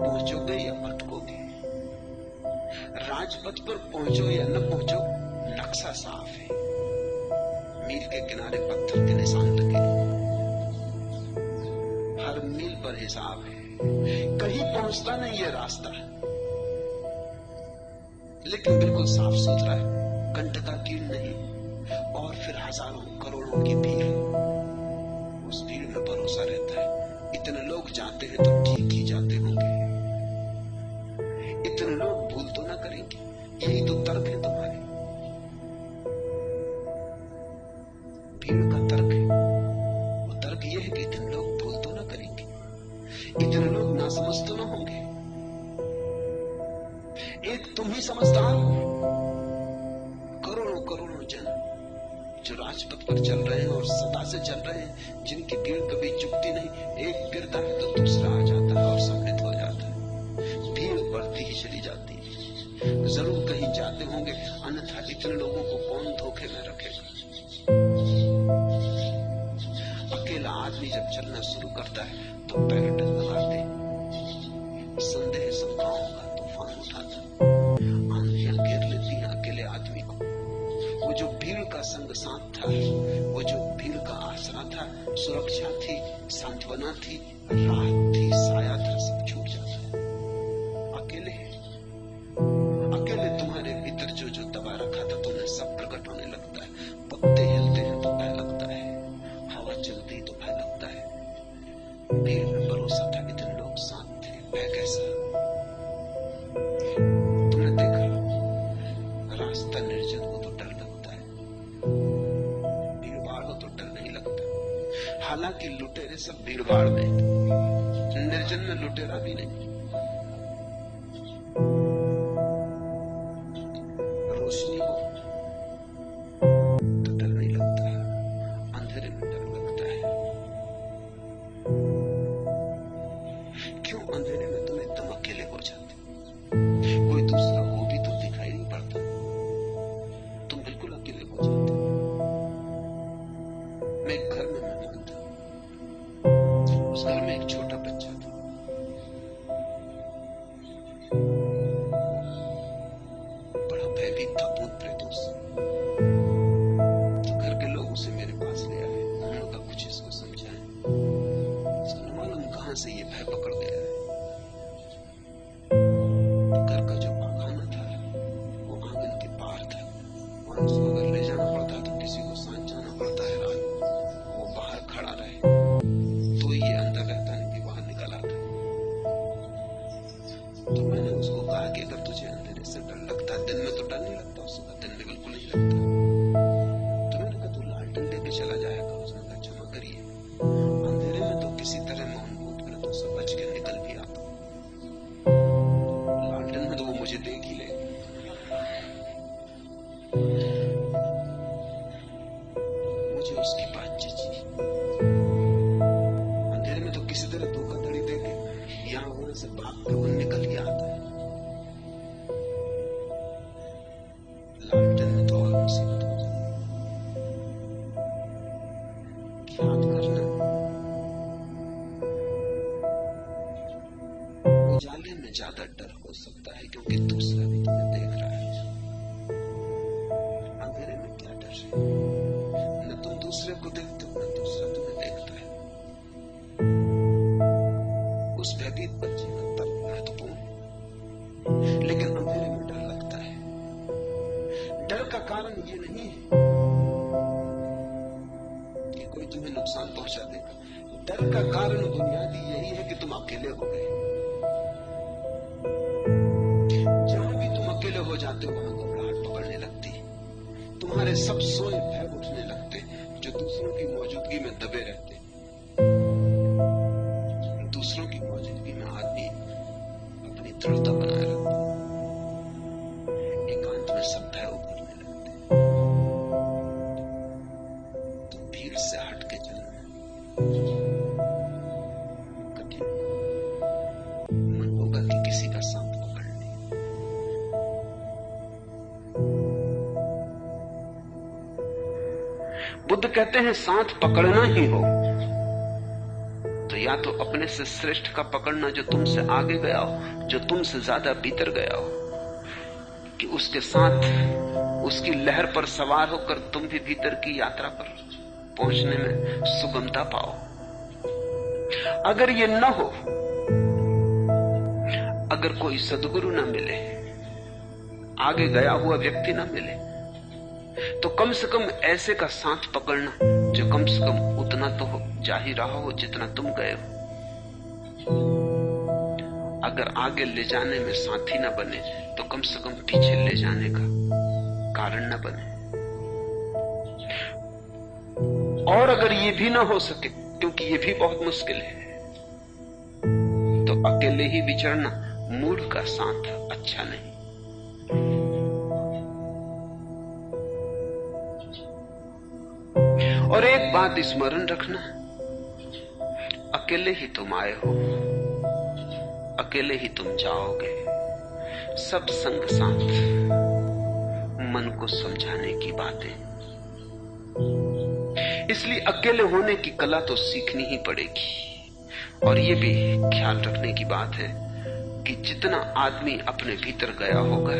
पहुंचोगे या भटकोगे, राजपथ पर पहुंचो या न पहुंचो, नक्शा साफ है। मील के किनारे पत्थर के निशान लगे, हर मील पर हिसाब है। कहीं पहुंचता नहीं ये रास्ता, लेकिन बिल्कुल साफ सुथरा है, कंटकाकीर्ण नहीं। और फिर हजारों करोड़ों की भीड़, उस भीड़ में भरोसा रहता है। इतने लोग जाते हैं तो ठीक ही जाते होंगे, इतने लोग भूल तो ना करेंगे। यही तो तर्क है तुम्हारे, भीड़ का तर्क है। वो तर्क यह है कि इतने लोग भूल तो ना करेंगे, इतने लोग नासमझ तो ना होंगे। एक तुम ही समझदार हो, करोड़ों करोड़ों जन जो राजपथ पर चल रहे हैं और सदा से चल रहे हैं, जिनकी भीड़ कभी चुकती नहीं। एक गिरता है तो दूसरा आ जाता है और सम्मिलित हो जाता है। भीड़ बढ़ती ही चली जाती है। जरूर कहीं जाते होंगे, अन्यथा इतने लोगों को कौन धोखे में रखेगा। अकेला आदमी जब चलना शुरू करता है तो पैर डगमगाते, संदेह शंकाओं का तूफान उठाता, आंधियां घेर लेती हैं अकेले आदमी को। वो जो भीड़ का संग साथ था, वो जो भीड़ का आसरा था, सुरक्षा थी, सांत्वना थी, राहत थी, साया था, सब छूट जाता है। अकेले अकेले तुम्हारे भीतर जो जो दबा रखा था तुम्हें सब प्रकट होने लगता है। पत्ते हिलते हैं तो भय लगता है, हवा चलती तो भय लगता है। भीड़ में भरोसा था, इतने लोग साथ थे, भय कैसा। तुमने देखा रास्ता निर्जन हो तो डर लगता है, भीड़ भाड़ हो तो डर नहीं लगता। हालांकि लुटेरे सब भीड़ भाड़ में, निर्जन में लुटेरा भी नहीं। रोशनी हो तो डर नहीं लगता, अंधेरे में डर लगता है। क्यों अंधेरे में तुम एकदम अकेले हो जाते, कोई दूसरा हो भी तो दिखाई नहीं पड़ता, तुम बिल्कुल अकेले हो जाते। मैं एक घर में मेहमान था, उस घर में एक छोटा बच्चा था। बड़ा भयभीत था भूत प्रेतों से। तो घर के लोग उसे मेरे पास ले आए, उन्होंने कहा कुछ इसको समझाएं, न मालूम कहां से ये भय पकड़ गया है। घर का जो पाखाना था वो आंगन के पार था, वहां उसको अगर ले जाना पड़ता तो किसी को साथ जाना पड़ता है रात। वो बाहर खड़ा दिन में तो डर नहीं लगता, उसका दिन में बिल्कुल नहीं लगता। तो मैंने कहा तू लालटेन लेके चला जाएगा? उसने कहा क्षमा करिए, अंधेरे में तो किसी तरह मौन भूत प्रेतों से बच के निकल भी आता, लालटेन में तो वो मुझे देख ही ले। मुझे उसकी बात जची। अंधेरे में तो किसी तरह धोखाधड़ी देके यहां वहां से भाग के वो निकल ही आता है, लालटेन में तो और मुसीबत हो जाती। क्या करना? उजाले में ज्यादा डर हो सकता है क्योंकि दूसरा भी तुम्हें देख रहा है। अंधेरे में क्या डर है? न तुम दूसरे को देखते हो, न दूसरा तुम्हें देखता है। उस भयभीत बच्चे का तर्क महत्वपूर्ण है, लेकिन अंधेरे में डर लगता है। डर का कारण ये नहीं है कि कोई तुम्हें नुकसान पहुंचा देगा, डर का कारण बुनियादी यही है कि तुम अकेले हो गए। जहां भी तुम अकेले हो जाते हो वहां घबराहट पकड़ने लगती है, तुम्हारे सब सोए भय उठने लगते जो दूसरों की मौजूदगी में दबे रहते। दूसरों की मौजूदगी में आदमी अपनी दृढ़ता बनाए रखता, एकांत में सब भय उभरने लगते। तो भीड़ से हट के चलना कठिन, मन होगा कि किसी का सांप पकड़ ले। बुद्ध कहते हैं साथ पकड़ना ही हो तो या तो अपने से श्रेष्ठ का पकड़ना जो तुमसे आगे गया हो, जो तुमसे ज्यादा भीतर गया हो, कि उसके साथ उसकी लहर पर सवार होकर तुम भी भीतर की यात्रा पर पहुंचने में सुगमता पाओ। अगर ये न हो, अगर कोई सद्गुरु न मिले, आगे गया हुआ व्यक्ति न मिले, तो कम से कम ऐसे का साथ पकड़ना जो कम से कम उतना तो हो जा ही रहा हो जितना तुम गए हो। अगर आगे ले जाने में साथी न बने तो कम से कम पीछे ले जाने का कारण न बने। और अगर ये भी ना हो सके, क्योंकि ये भी बहुत मुश्किल है, तो अकेले ही विचरना मूढ़ का साथ अच्छा नहीं। और एक बात स्मरण रखना, अकेले ही तुम आए हो, अकेले ही तुम जाओगे। सब संग साथ मन को समझाने की बातें, इसलिए अकेले होने की कला तो सीखनी ही पड़ेगी। और ये भी ख्याल रखने की बात है कि जितना आदमी अपने भीतर गया होगा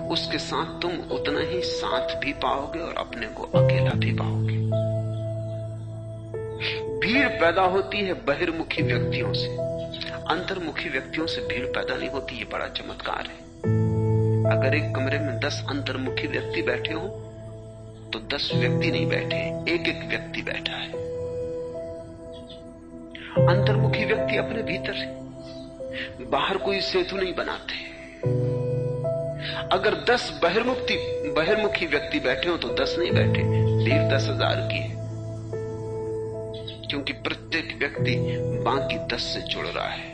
उसके साथ तुम उतना ही साथ भी पाओगे और अपने को अकेला भी पाओगे। भीड़ पैदा होती है बहिर्मुखी व्यक्तियों से, अंतर्मुखी व्यक्तियों से भीड़ पैदा नहीं होती। ये बड़ा चमत्कार है। अगर एक कमरे में 10 अंतर्मुखी व्यक्ति बैठे हो तो 10 व्यक्ति नहीं बैठे, एक एक व्यक्ति बैठा है। अंतर्मुखी व्यक्ति अपने भीतर है, बाहर कोई सेतु नहीं बनाते। अगर 10 बहिर्मुखी व्यक्ति बैठे हो तो 10 नहीं बैठे, भीड़ 10,000 की है, क्योंकि प्रत्येक व्यक्ति बाकी 10 से जुड़ रहा है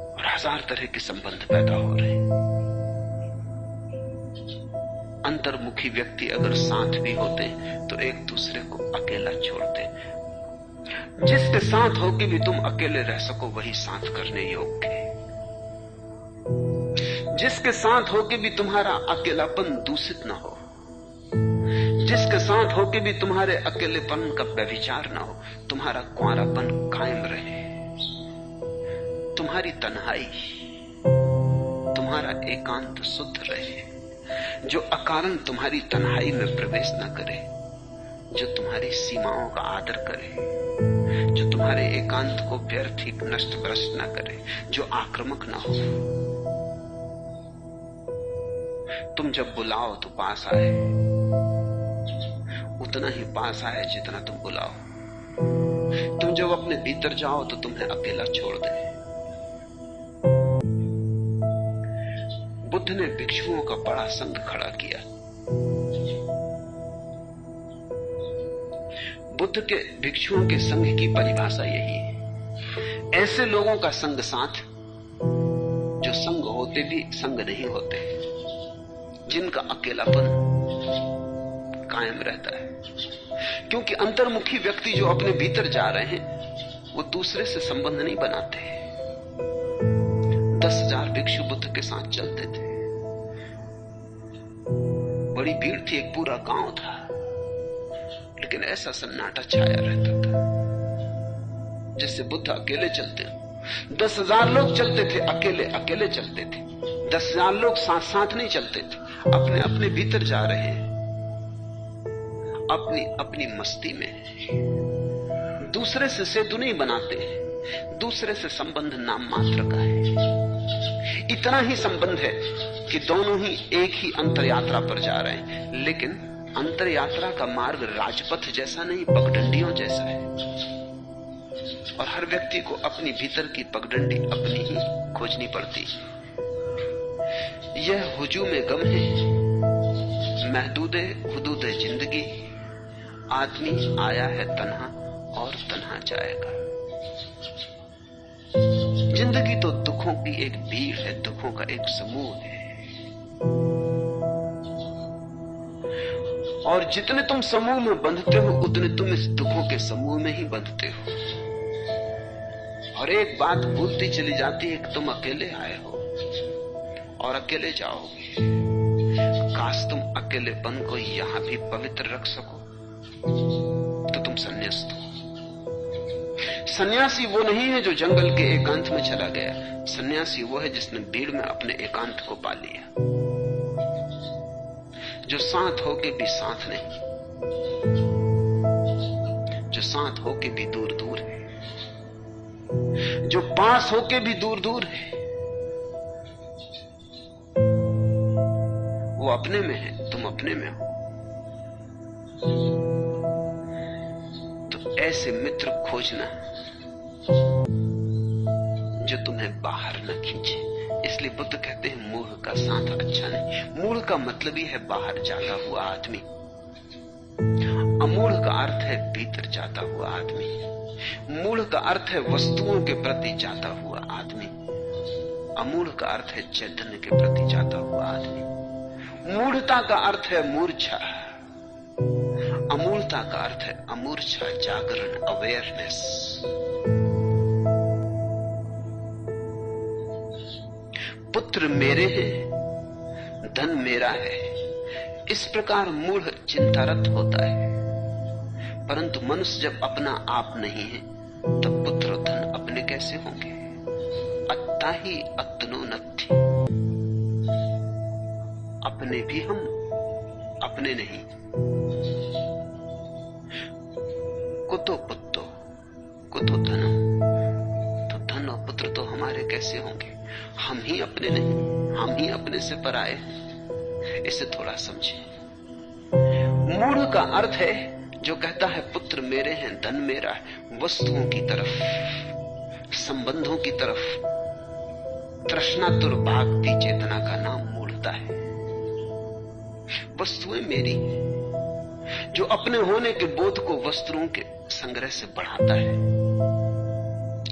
और 1000 तरह के संबंध पैदा हो रहे हैं। अंतर्मुखी व्यक्ति अगर साथ भी होते तो एक दूसरे को अकेला छोड़ते। जिसके साथ होके भी तुम अकेले रह सको वही साथ करने योग्य है। जिसके साथ होके भी तुम्हारा अकेलापन दूषित न हो, जिसके साथ होके भी तुम्हारे अकेलेपन का व्यभिचार न हो, तुम्हारा कुंवारापन कायम रहे, तुम्हारी तन्हाई, तुम्हारा एकांत शुद्ध रहे, जो अकारण तुम्हारी तन्हाई में प्रवेश न करे, जो तुम्हारी सीमाओं का आदर करे, जो तुम्हारे एकांत को व्यर्थ ही नष्ट भ्रष्ट न करे, जो आक्रामक न हो। तुम जब बुलाओ तो पास आए, उतना ही पास आए जितना तुम बुलाओ। तुम जब अपने भीतर जाओ तो तुम्हें अकेला छोड़ दे। बुद्ध बुद्ध ने भिक्षुओं का बड़ा संघ खड़ा किया। बुद्ध के भिक्षुओं के संघ की परिभाषा यही है, ऐसे लोगों का संग साथ जो संग होते भी संग नहीं होते, जिनका अकेलापन कायम रहता है। क्योंकि अंतर्मुखी व्यक्ति जो अपने भीतर जा रहे हैं वो दूसरे से संबंध नहीं बनाते। 10,000 भिक्षु बुद्ध के साथ चलते थे, बड़ी भीड़ थी, एक पूरा गांव था, लेकिन ऐसा सन्नाटा छाया रहता था जैसे बुद्ध अकेले चलते हो। 10,000 लोग चलते थे, अकेले अकेले चलते थे। 10,000 लोग साथ साथ नहीं चलते थे, अपने अपने भीतर जा रहे हैं, अपनी अपनी मस्ती में। दूसरे से सेतु नहीं बनाते, दूसरे से संबंध नाम मात्र का है। इतना ही संबंध है कि दोनों ही एक ही अंतर यात्रा पर जा रहे हैं, लेकिन अंतर यात्रा का मार्ग राजपथ जैसा नहीं, पगडंडियों जैसा है। और हर व्यक्ति को अपनी भीतर की पगडंडी अपनी ही खोजनी पड़ती। यह हुजूम गम है, महदूदे हुदूदे जिंदगी, आदमी आया है तन्हा और तन्हा जाएगा। जिंदगी तो दुखों की एक भीड़ है, दुखों का एक समूह है, और जितने तुम समूह में बंधते हो उतने तुम इस दुखों के समूह में ही बंधते हो। और एक बात भूलती चली जाती है कि तुम अकेले आए हो और अकेले जाओगे। काश तुम अकेलेपन को यहां भी पवित्र रख सको तो तुम संन्यास्त हो। सन्यासी वो नहीं है जो जंगल के एकांत में चला गया, सन्यासी वो है जिसने भीड़ में अपने एकांत को पा लिया, जो साथ होके भी साथ नहीं, जो साथ होके भी दूर दूर है, जो पास होके भी दूर दूर है। वो अपने में है, तुम अपने में हो। तो ऐसे मित्र खोजना जो तुम्हें बाहर न खींचे। इसलिए बुद्ध कहते हैं मूढ़ का साथ अच्छा नहीं। मूढ़ का मतलब ही है बाहर जाता हुआ आदमी, अमूढ़ का अर्थ है भीतर जाता हुआ आदमी। मूढ़ का अर्थ है वस्तुओं के प्रति जाता हुआ आदमी, अमूढ़ का अर्थ है चैतन्य के प्रति जाता हुआ आदमी। मूढ़ता का अर्थ है मूर्छा, अमूढ़ता का अर्थ है अमूर्छा, जागरण, अवेयरनेस। पुत्र मेरे हैं, धन मेरा है, इस प्रकार मूढ़ चिंतारत होता है। परंतु मनुष्य जब अपना आप नहीं है तब पुत्र और धन अपने कैसे होंगे? अत्ता ही अत्नो नत्थि, अपने भी हम अपने नहीं। कुतो पुत्तो कुतो धनम, तो धन और पुत्र तो हमारे कैसे होंगे? हम ही अपने नहीं, हम ही अपने से पराए। इसे थोड़ा समझे। मूढ़ का अर्थ है जो कहता है पुत्र मेरे हैं, धन मेरा है, वस्तुओं की तरफ, संबंधों की तरफ तृष्णातुर भागती चेतना का नाम मूढ़ता है। वस्तुएं मेरी, जो अपने होने के बोध को वस्तुओं के संग्रह से बढ़ाता है।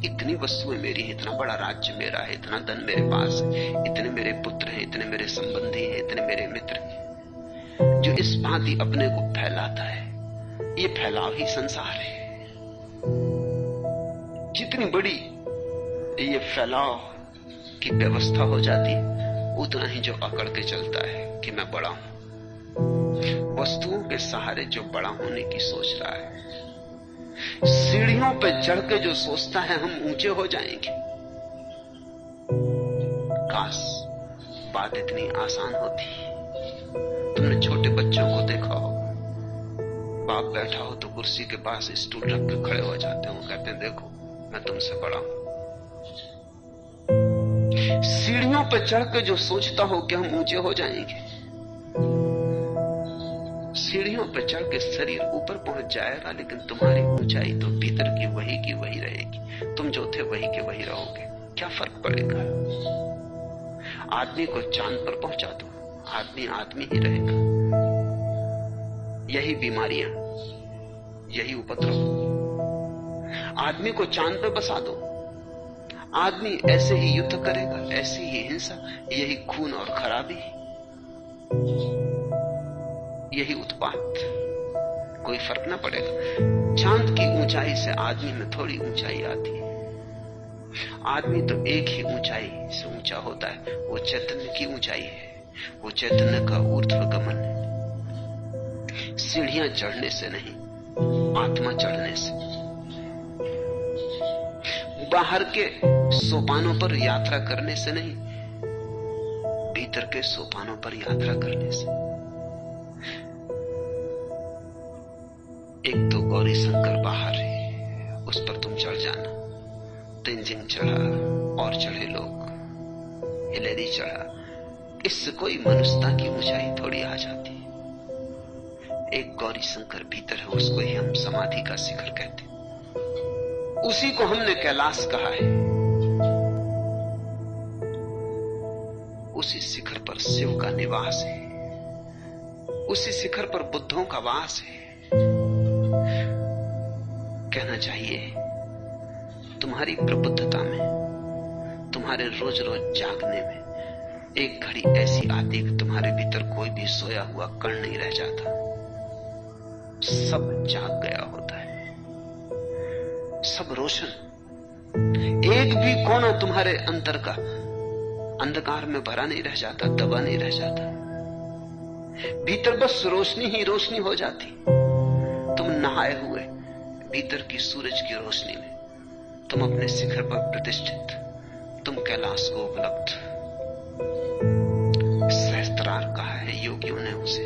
इतनी वस्तुएं मेरी हैं, इतना बड़ा राज्य मेरा है, इतना धन मेरे पास है, इतने मेरे पुत्र हैं, इतने मेरे संबंधी हैं, इतने मेरे मित्र हैं। जो इस भांति अपने को फैलाता है, ये फैलाव ही संसार है। जितनी बड़ी ये फैलाव की व्यवस्था हो जाती है, उतना ही जो अकड़ के चलता है कि मैं बड़ा हूं। वस्तुओं के सहारे जो बड़ा होने की सोच रहा है, सीढ़ियों पे चढ़ के जो सोचता है हम ऊंचे हो जाएंगे, काश बात इतनी आसान होती। तुमने छोटे बच्चों को देखा हो, बाप बैठा हो तो कुर्सी के पास स्टूल रख के खड़े हो जाते हो, कहते हैं देखो मैं तुमसे बड़ा हूं। सीढ़ियों पर चढ़ के जो सोचता हो कि हम ऊंचे हो जाएंगे, सीढ़ियों पर चढ़ के शरीर ऊपर पहुंच जाएगा, लेकिन तुम्हारी ऊंचाई तो भीतर की वही रहेगी। तुम जो थे वही के वही रहोगे। क्या फर्क पड़ेगा? आदमी को चांद पर पहुंचा दो, आदमी आदमी ही रहेगा। यही बीमारियां, यही उपद्रव। आदमी को चांद पर बसा दो, आदमी ऐसे ही युद्ध करेगा, ऐसी ही हिंसा, यही खून और खराबी, यही उत्पात। कोई फर्क ना पड़ेगा। चांद की ऊंचाई से आदमी में थोड़ी ऊंचाई आती है। आदमी तो एक ही ऊंचाई से ऊंचा होता है, वो चैतन्य की ऊंचाई है, वो चैतन्य का ऊर्ध्वगमन है। सीढ़ियां चढ़ने से नहीं, आत्मा चढ़ने से। बाहर के सोपानों पर यात्रा करने से नहीं, भीतर के सोपानों पर यात्रा करने से। एक तो गौरी शंकर बाहर है, उस पर तुम चढ़ जाना। तेंजिंग चढ़ा और चढ़े लोग, हिलेरी चढ़ा, इससे कोई मनुष्यता की ऊंचाई थोड़ी आ जाती है। एक गौरी शंकर भीतर है, उसको ही हम समाधि का शिखर कहते हैं। उसी को हमने कैलाश कहा है। उसी शिखर पर शिव का निवास है, उसी शिखर पर बुद्धों का वास है। कहना चाहिए तुम्हारी प्रबुद्धता में, तुम्हारे रोज रोज जागने में एक घड़ी ऐसी आती कि तुम्हारे भीतर कोई भी सोया हुआ कण नहीं रह जाता, सब जाग गया होता है, सब रोशन। एक भी कोना तुम्हारे अंतर का अंधकार में भरा नहीं रह जाता, दबा नहीं रह जाता। भीतर बस रोशनी ही रोशनी हो जाती। तुम नहाए हुए भीतर की सूरज की रोशनी में, तुम अपने शिखर पर प्रतिष्ठित, तुम कैलाश को उपलब्ध। सहस्त्रार कहा है योगियों ने उसे,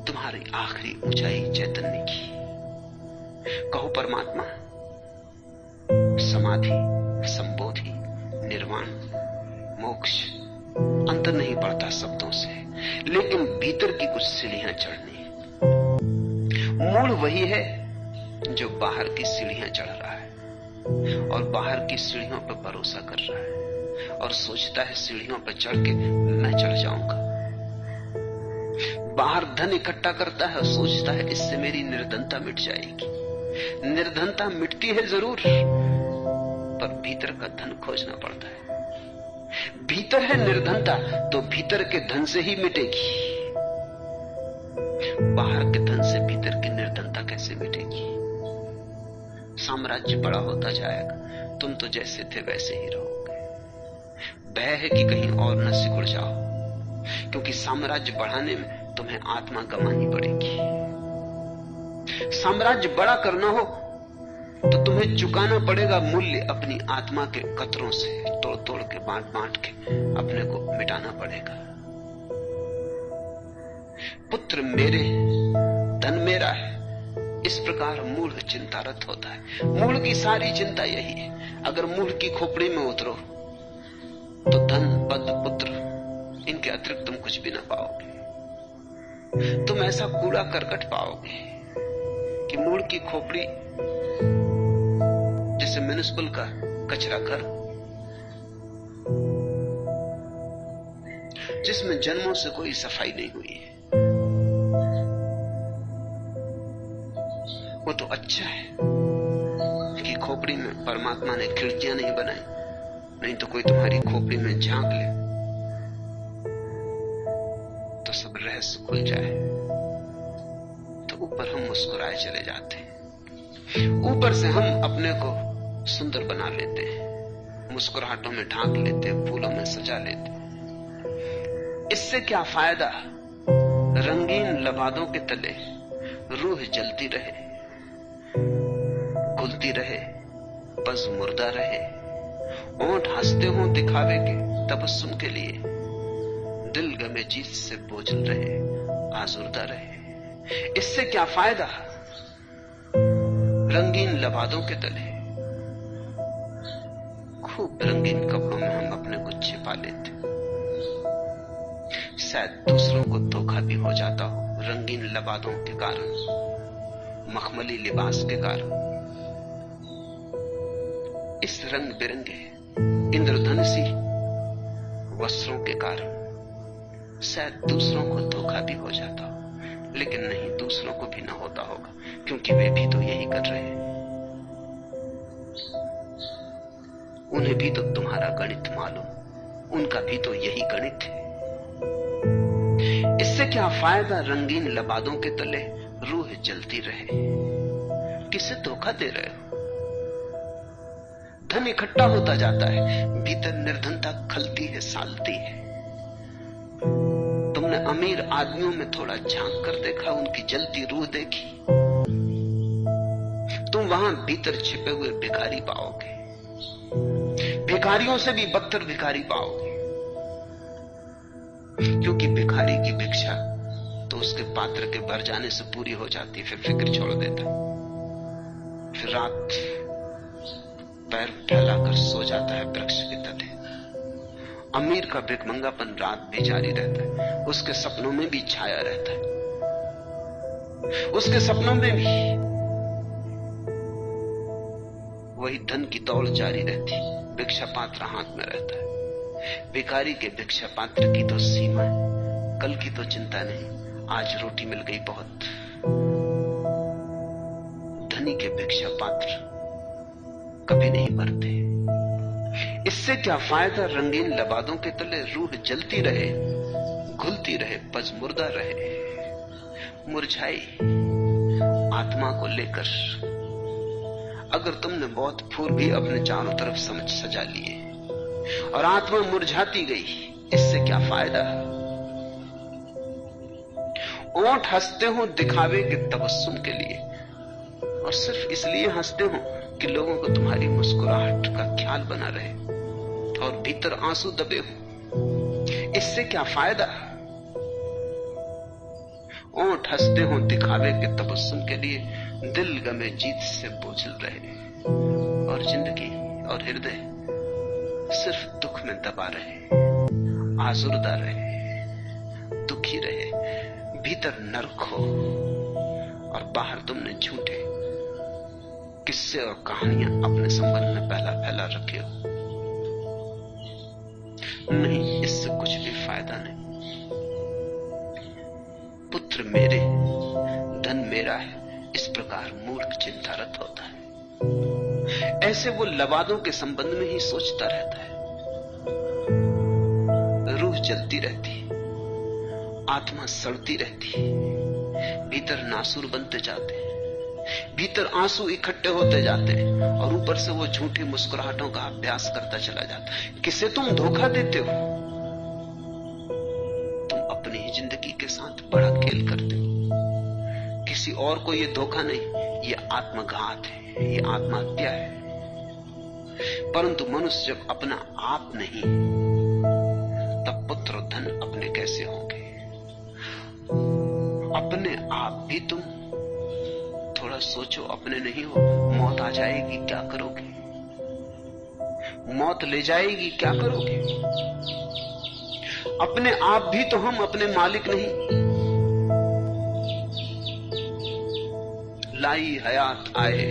तुम्हारी आखिरी ऊंचाई चैतन्य की। कहो परमात्मा, समाधि, संबोधि, निर्वाण, मोक्ष, अंतर नहीं पड़ता शब्दों से, लेकिन भीतर की कुछ सीढ़ियां चढ़नी है। मूल वही है जो बाहर की सीढ़ियां चढ़ रहा है और बाहर की सीढ़ियों पर भरोसा कर रहा है और सोचता है सीढ़ियों पर चढ़ के मैं चढ़ जाऊंगा। बाहर धन इकट्ठा करता है और सोचता है इससे मेरी निर्धनता मिट जाएगी। निर्धनता मिटती है जरूर, पर भीतर का धन खोजना पड़ता है। भीतर है निर्धनता तो भीतर के धन से ही मिटेगी। बाहर के धन से भीतर की निर्धनता कैसे मिटेगी? साम्राज्य बड़ा होता जाएगा, तुम तो जैसे थे वैसे ही रहोगे। भय है कि कहीं और न सिकुड़ जाओ, क्योंकि साम्राज्य बढ़ाने में तुम्हें आत्मा गंवानी पड़ेगी। साम्राज्य बड़ा करना हो तो तुम्हें चुकाना पड़ेगा मूल्य, अपनी आत्मा के कतरों से तोड़ तोड़ के, बांट बांट के अपने को मिटाना पड़ेगा। पुत्र मेरे, धन मेरा है, इस प्रकार मूढ़ चिंतारत होता है। मूढ़ की सारी चिंता यही है। अगर मूढ़ की खोपड़ी में उतरो तो धन, पद, पुत्र, इनके अतिरिक्त तुम कुछ भी ना पाओगे। तुम ऐसा कूड़ा करकट पाओगे कि मूढ़ की खोपड़ी जैसे म्युनिसिपल का कचरा घर, जिसमें जन्मों से कोई सफाई नहीं हुई है। वो तो अच्छा है कि खोपड़ी में परमात्मा ने खिड़कियां नहीं बनाई, नहीं तो कोई तुम्हारी खोपड़ी में झांक ले तो सब रहस्य खुल जाए। तो ऊपर हम मुस्कुराए चले जाते हैं, ऊपर से हम अपने को सुंदर बना लेते हैं, मुस्कुराहटों में ढांक लेते हैं, फूलों में सजा लेते हैं। इससे क्या फायदा? रंगीन लबादों के तले रूह जलती रहे, घुलती रहे, बस मुर्दा रहे, ओंठ हंसते हो दिखावे के तबस्सुम के लिए, दिल गमे चीज से बोझल रहे, आजुर्दा रहे। इससे क्या फायदा? रंगीन लबादों के तले खूब रंगीन कपड़ों में हम अपने को छिपा लेते, शायद दूसरों को धोखा भी हो जाता हो रंगीन लबादों के कारण, मखमली लिबास के कारण। इस रंग बिरंगे इंद्रधनुषी वस्त्रों के कारण, शायद दूसरों को धोखा भी हो जाता हो, लेकिन नहीं, दूसरों को भी ना होता होगा, क्योंकि वे भी तो यही कर रहे हैं। उन्हें भी तो तुम्हारा गणित मालूम, उनका भी तो यही गणित है। इससे क्या फायदा रंगीन लबादों के तले रूह जलती रहे? किसे धोखा दे रहे हो? धन इकट्ठा होता जाता है, भीतर निर्धनता खलती है, सालती है। तुमने अमीर आदमियों में थोड़ा झांक कर देखा, उनकी जलती रूह देखी? तुम वहां भीतर छिपे हुए भिखारी पाओगे, भिखारियों से भी बदतर भिखारी पाओगे, क्योंकि भिखारी की भिक्षा तो उसके पात्र के भर जाने से पूरी हो जाती, फिर फिक्र छोड़ देता, फिर रात पैर फैलाकर सो जाता है वृक्ष के तले। अमीर का भिखमंगापन रात भी जारी रहता है, उसके सपनों में भी छाया रहता है, उसके सपनों में भी वही धन की दौड़ जारी रहती, भिक्षा पात्र हाथ में रहता है। भिखारी के भिक्षा पात्र की तो सीमा है, कल की तो चिंता नहीं, आज रोटी मिल गई बहुत। धनी के भिक्षा पात्र कभी नहीं मरते। इससे क्या फायदा रंगीन लबादों के तले रूह जलती रहे, घुलती रहे, पजमुर्दा रहे, मुरझाई आत्मा को लेकर। अगर तुमने बहुत फूल भी अपने चारों तरफ समझ सजा लिए और आत्मा मुरझाती गई, इससे क्या फायदा? ओंठ हंसते हो दिखावे के तबस्सुम के लिए, और सिर्फ इसलिए हंसते हो कि लोगों को तुम्हारी मुस्कुराहट का ख्याल बना रहे, और भीतर आंसू दबे हो, इससे क्या फायदा? ओंठ हंसते हो दिखावे के तबस्सुम के लिए, दिल गमे जीत से बोझल रहे, और जिंदगी और हृदय सिर्फ दुख में दबा रहे, आजुर्दा रहे, दुखी रहे। भीतर नरक हो और बाहर तुमने झूठे किस्से और कहानियां अपने संबंध में फैला रखे हो। नहीं, इससे कुछ भी फायदा नहीं। पुत्र मेरे, धन मेरा है, इस प्रकार मूर्ख चिंतारत होता है। ऐसे वो लबादों के संबंध में ही सोचता रहता है। रूह जलती रहती, आत्मा सड़ती रहती, भीतर नासूर बनते जाते हैं, भीतर आंसू इकट्ठे होते जाते हैं, और ऊपर से वो झूठी मुस्कुराहटों का अभ्यास करता चला जाता है। किसे तुम धोखा देते हो? तुम अपनी ही जिंदगी के साथ बड़ा खेल करते हो, किसी और को ये धोखा नहीं, ये आत्मघात है, ये आत्महत्या है। परंतु मनुष्य जब अपना आप नहीं, तब पुत्र और धन अपने कैसे होंगे? अपने आप भी तुम थोड़ा सोचो, अपने नहीं हो। मौत आ जाएगी, क्या करोगे? मौत ले जाएगी, क्या करोगे? अपने आप भी तो हम अपने मालिक नहीं। लाई हयात आए,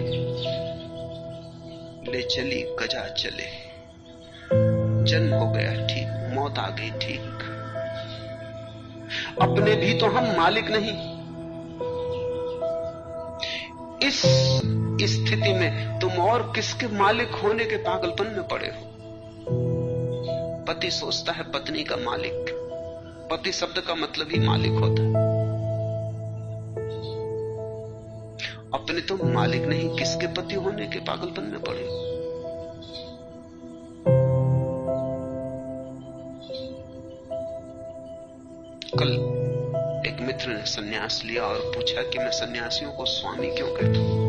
ले चली गजा चले, जन्म हो गया ठीक, मौत आ गई ठीक। अपने भी तो हम मालिक नहीं। इस स्थिति में तुम और किसके मालिक होने के पागलपन में पड़े हो? पति सोचता है पत्नी का मालिक, पति शब्द का मतलब ही मालिक होता है। अपने तुम मालिक नहीं, किसके पति होने के पागलपन में पड़े हो? कल एक मित्र ने सन्यास लिया और पूछा कि मैं सन्यासियों को स्वामी क्यों कहता हूं?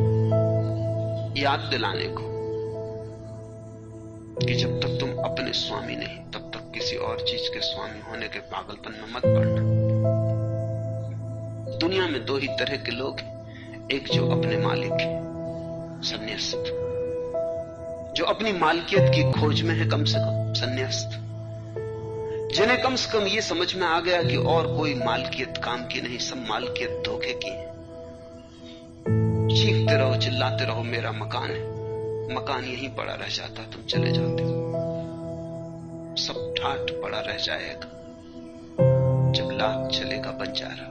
याद दिलाने को कि जब तक तुम अपने स्वामी नहीं, तब तक किसी और चीज के स्वामी होने के पागलपन में मत पड़ना। दुनिया में दो ही तरह के लोग हैं, एक जो अपने मालिक है, सन्यास्त, जो अपनी मालकियत की खोज में है, कम से कम सन्यास्त, जिन्हें कम से कम ये समझ में आ गया कि और कोई मालकियत काम की नहीं, सब मालकियत धोखे की है। चीखते रहो, चिल्लाते रहो, मेरा मकान है, मकान यहीं पड़ा रह जाता, तुम चले जाते हो। सब ठाठ पड़ा रह जाएगा जब लाख चलेगा बंजारा।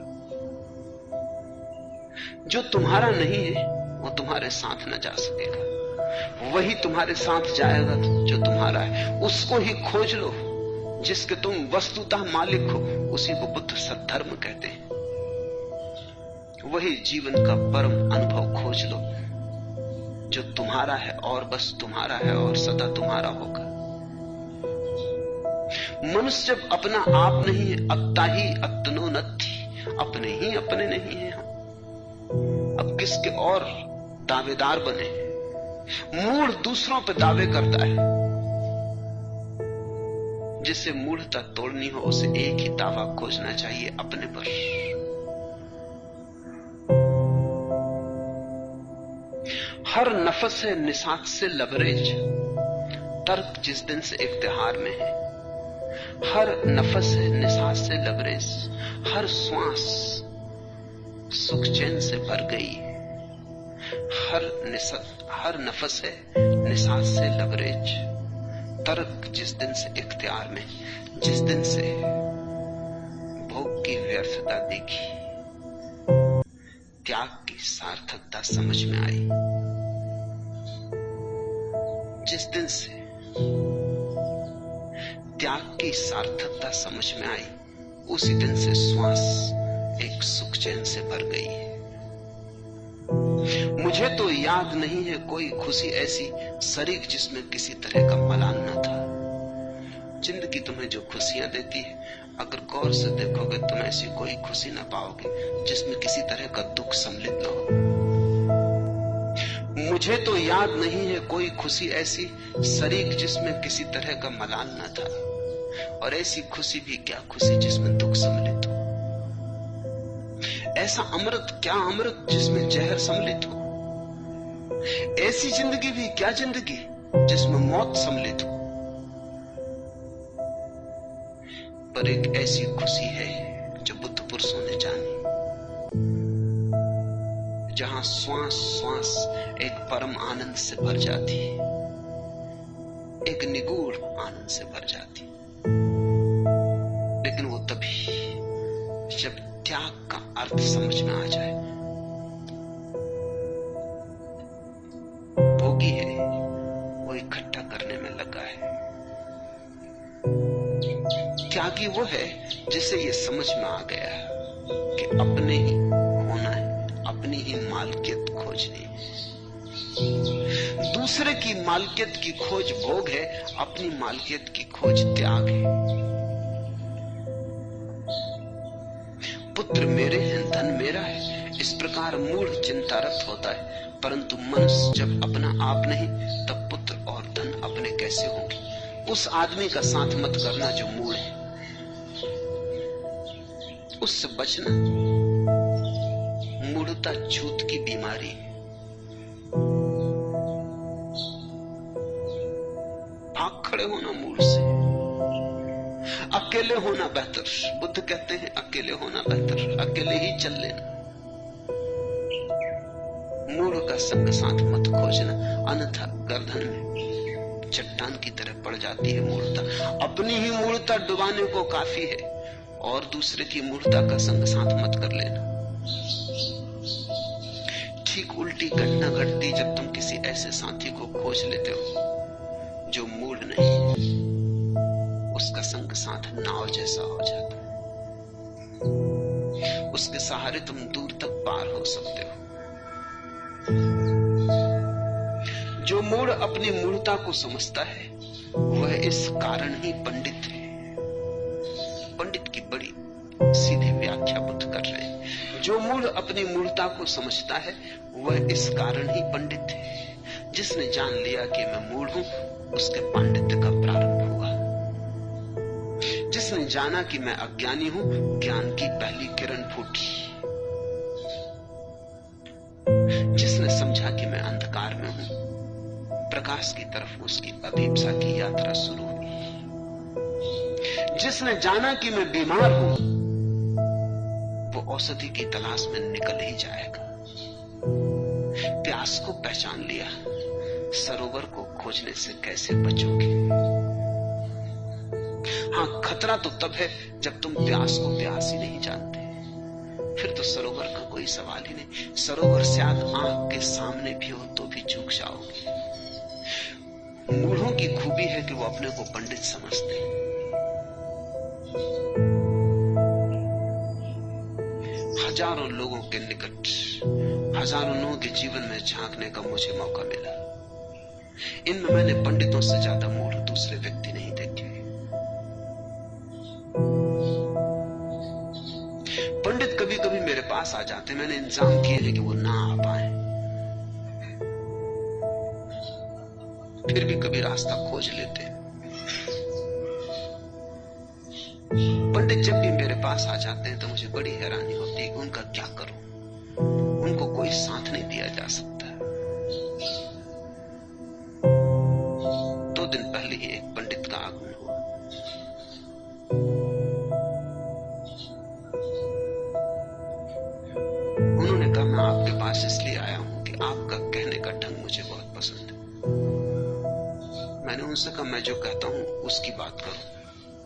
जो तुम्हारा नहीं है वो तुम्हारे साथ न जा सकेगा, वही तुम्हारे साथ जाएगा जो तुम्हारा है। उसको ही खोज लो जिसके तुम वस्तुतः मालिक हो। उसी को बुद्ध सद्धर्म कहते हैं। वही जीवन का परम अनुभव खोज लो जो तुम्हारा है और बस तुम्हारा है और सदा तुम्हारा होगा। मनुष्य जब अपना आप नहीं है, अत्ता ही अत्नो नत्थि, अपने ही अपने नहीं है हम, अब किसके और दावेदार बने। मूढ़ दूसरों पे दावे करता है। जिसे मूढ़ता तोड़नी हो उसे एक ही दावा खोजना चाहिए, अपने पर। हर नफस है निसात से लबरेज, तर्क जिस दिन से इख्तिहार में है। हर नफस है निसात से लबरेज, हर श्वास सुख चैन से भर गई। हर नफस है निसात से लबरेज, तर्क जिस दिन से इख्तियार में, जिस दिन से भोग की व्यर्थता देखी, त्याग की सार्थकता समझ में आई, जिस दिन से त्याग की सार्थकता समझ में आई, उसी दिन से श्वास एक सुख चैन से भर गई है। मुझे तो याद नहीं है कोई खुशी ऐसी शरीक जिसमें किसी तरह का मलाल न था। जिंदगी तुम्हें जो खुशियां देती है, अगर गौर से देखोगे तुम ऐसी कोई खुशी ना पाओगे जिसमें किसी तरह का दुख सम्मिलित न हो। मुझे तो याद नहीं है कोई खुशी ऐसी शरीक जिसमें किसी तरह का मलाल न था, और ऐसी खुशी भी क्या खुशी जिसमें दुख सम्मिलित हो। ऐसा अमृत क्या अमृत जिसमें जहर सम्मिलित हो। ऐसी जिंदगी भी क्या जिंदगी जिसमें मौत सम्मिलित हो। पर एक ऐसी खुशी है जो बुद्ध पुरुषों ने जानी, जहां श्वास श्वास एक परम आनंद से भर जाती है, एक निगूढ़ आनंद से भर जाती। लेकिन वो तभी जब त्याग का अर्थ समझ में आ जाए। भोगी है वो इकट्ठा करने में लगा है, त्यागी वो है जिसे ये समझ में आ गया कि अपने ही होना है, अपनी ही मालकियत खोजनी है। दूसरे की मालकियत की खोज भोग है, अपनी मालकियत की खोज त्याग है। पुत्र मेरे हैं, धन मेरा है, इस प्रकार मूढ़ चिंतारत होता है। परंतु मनुष्य जब अपना आप नहीं, तब पुत्र और धन अपने कैसे होंगे। उस आदमी का साथ मत करना जो मूढ़ है, उससे बचना। मूढ़ता छूत की बीमारी है। भाग खड़े होना मूढ़ से, अकेले होना बेहतर। बुद्ध कहते हैं अकेले होना बेहतर, अकेले ही चल लेना। मूढ़ का संग साथ मत खोजना, अन्यथा गर्दन में चट्टान की तरह पड़ जाती है मूढ़ता। अपनी ही मूढ़ता डुबाने को काफी है, और दूसरे की मूढ़ता का संग साथ मत कर लेना। ठीक उल्टी घटना घटती जब तुम किसी ऐसे साथी को खोज लेते हो जो मूढ़ नहीं है। उसका संग साथ नाव जैसा हो जाता है, उसके सहारे तुम दूर तक पार हो सकते हो। जो मूढ़ अपनी मूढ़ता को समझता है वह इस कारण ही पंडित है। पंडित की बड़ी सीधी व्याख्या बुद्ध कर रहे हैं। जो मूढ़ अपनी मूढ़ता को समझता है वह इस कारण ही पंडित है। जिसने जान लिया कि मैं मूढ़ हूं, उसके पांडित्य का प्रारंभ हुआ। जिसने जाना कि मैं अज्ञानी हूं, ज्ञान की पहली किरण फूटी। जिसने समझा कि मैं अंधकार में हूं, प्रकाश की तरफ उसकी अभिप्सा की यात्रा शुरू हुई। जिसने जाना कि मैं बीमार हूं, वो औषधि की तलाश में निकल ही जाएगा। प्यास को पहचान लिया, सरोवर को खोजने से कैसे बचोगे। हाँ, खतरा तो तब है जब तुम प्यास को प्यास ही नहीं जानते। फिर तो सरोवर का कोई सवाल ही नहीं। सरोवर शायद आंख के सामने भी हो तो भी चूक जाओगे। मूढ़ों की खूबी है कि वो अपने को पंडित समझते हैं। हजारों लोगों के निकट, हजारों लोगों के जीवन में झांकने का मुझे मौका मिला। इनमें मैंने पंडितों से ज्यादा मूढ़ दूसरे व्यक्ति नहीं देखे। पंडित कभी कभी मेरे पास आ जाते, मैंने इंतजाम किए हैं कि वो ना आ पाए, फिर भी कभी रास्ता खोज लेते। पंडित जब भी मेरे पास आ जाते हैं तो मुझे बड़ी हैरानी होती है कि उनका क्या करूं। उनको कोई साथ नहीं दिया जा सकता। 2 दिन पहले ही एक पंडित का आगमन हुआ। उन्होंने कहा, मैं आपके पास इसलिए आया हूं कि आपका कहने का ढंग मुझे बहुत पसंद है। मैंने उनसे कहा, मैं जो कहता हूं उसकी बात करो,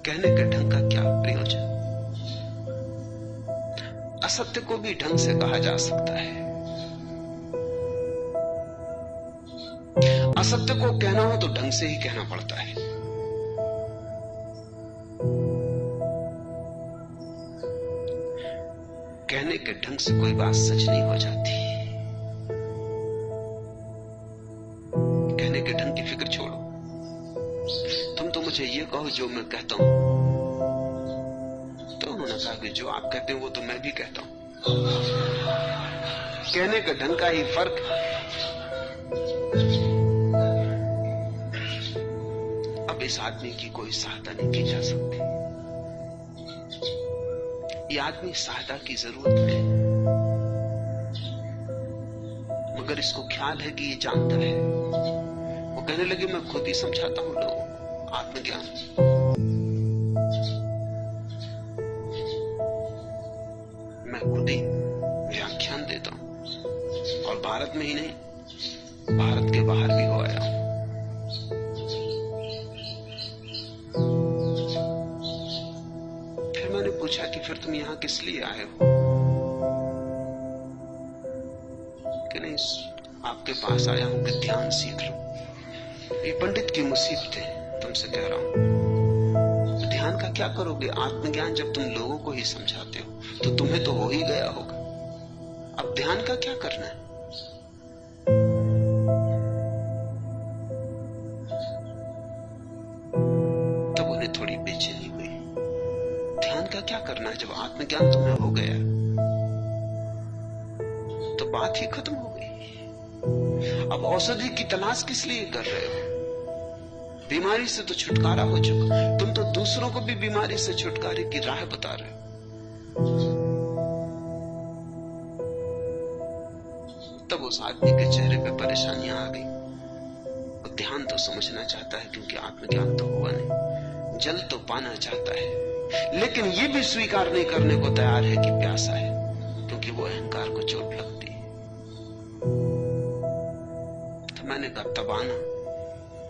कहने के ढंग का क्या प्रयोजन। असत्य को भी ढंग से कहा जा सकता है। असत्य को कहना हो तो ढंग से ही कहना पड़ता है। कहने के ढंग से कोई बात सच नहीं हो जाती। कहने के ढंग की फिक्र छोड़ो, तुम तो मुझे ये कहो जो मैं कहता हूं। तो उन्होंने कहा कि जो आप कहते हैं वो तो मैं भी कहता हूं। कहने के ढंग का ही फर्क है। अब इस आदमी की कोई सहायता नहीं की जा सकती। ये आदमी सहायता की जरूरत है, मगर इसको ख्याल है कि ये जानता है। वो कहने लगे, मैं खुद ही समझाता हूं लोगों को आत्मज्ञान। मैं खुद ही व्याख्यान देता हूं, और भारत में ही नहीं, भारत के बाहर भी हो आया हूं। फिर मैंने पूछा कि फिर तुम यहां किस लिए आए हो? कि नहीं, आपके पास आया हूं कि ध्यान सीख लूं। ये पंडित की मुसीबत है, तुमसे कह रहा हूं। ध्यान का क्या करोगे? आत्मज्ञान जब तुम लोगों को ही समझाते हो तो तुम्हें तो हो ही गया होगा। अब ध्यान का क्या करना है? तब उन्हें थोड़ी बेचैनी हुई। ध्यान का क्या करना है जब आत्मज्ञान तुम्हें हो गया? तो बात ही खत्म हो गई। अब औषधि की तलाश किस लिए कर रहे हो? बीमारी से तो छुटकारा हो चुका। तुम तो दूसरों को भी बीमारी से छुटकारे की राह बता रहे हो। तब उस आदमी के चेहरे पे परेशानियां आ गई। वो ध्यान तो समझना चाहता है क्योंकि आत्मज्ञान तो हुआ नहीं। जल तो पाना चाहता है, लेकिन ये भी स्वीकार नहीं करने को तैयार है कि प्यासा है, क्योंकि वो अहंकार को चोट लगती है। तो मैंने कहा, तब आना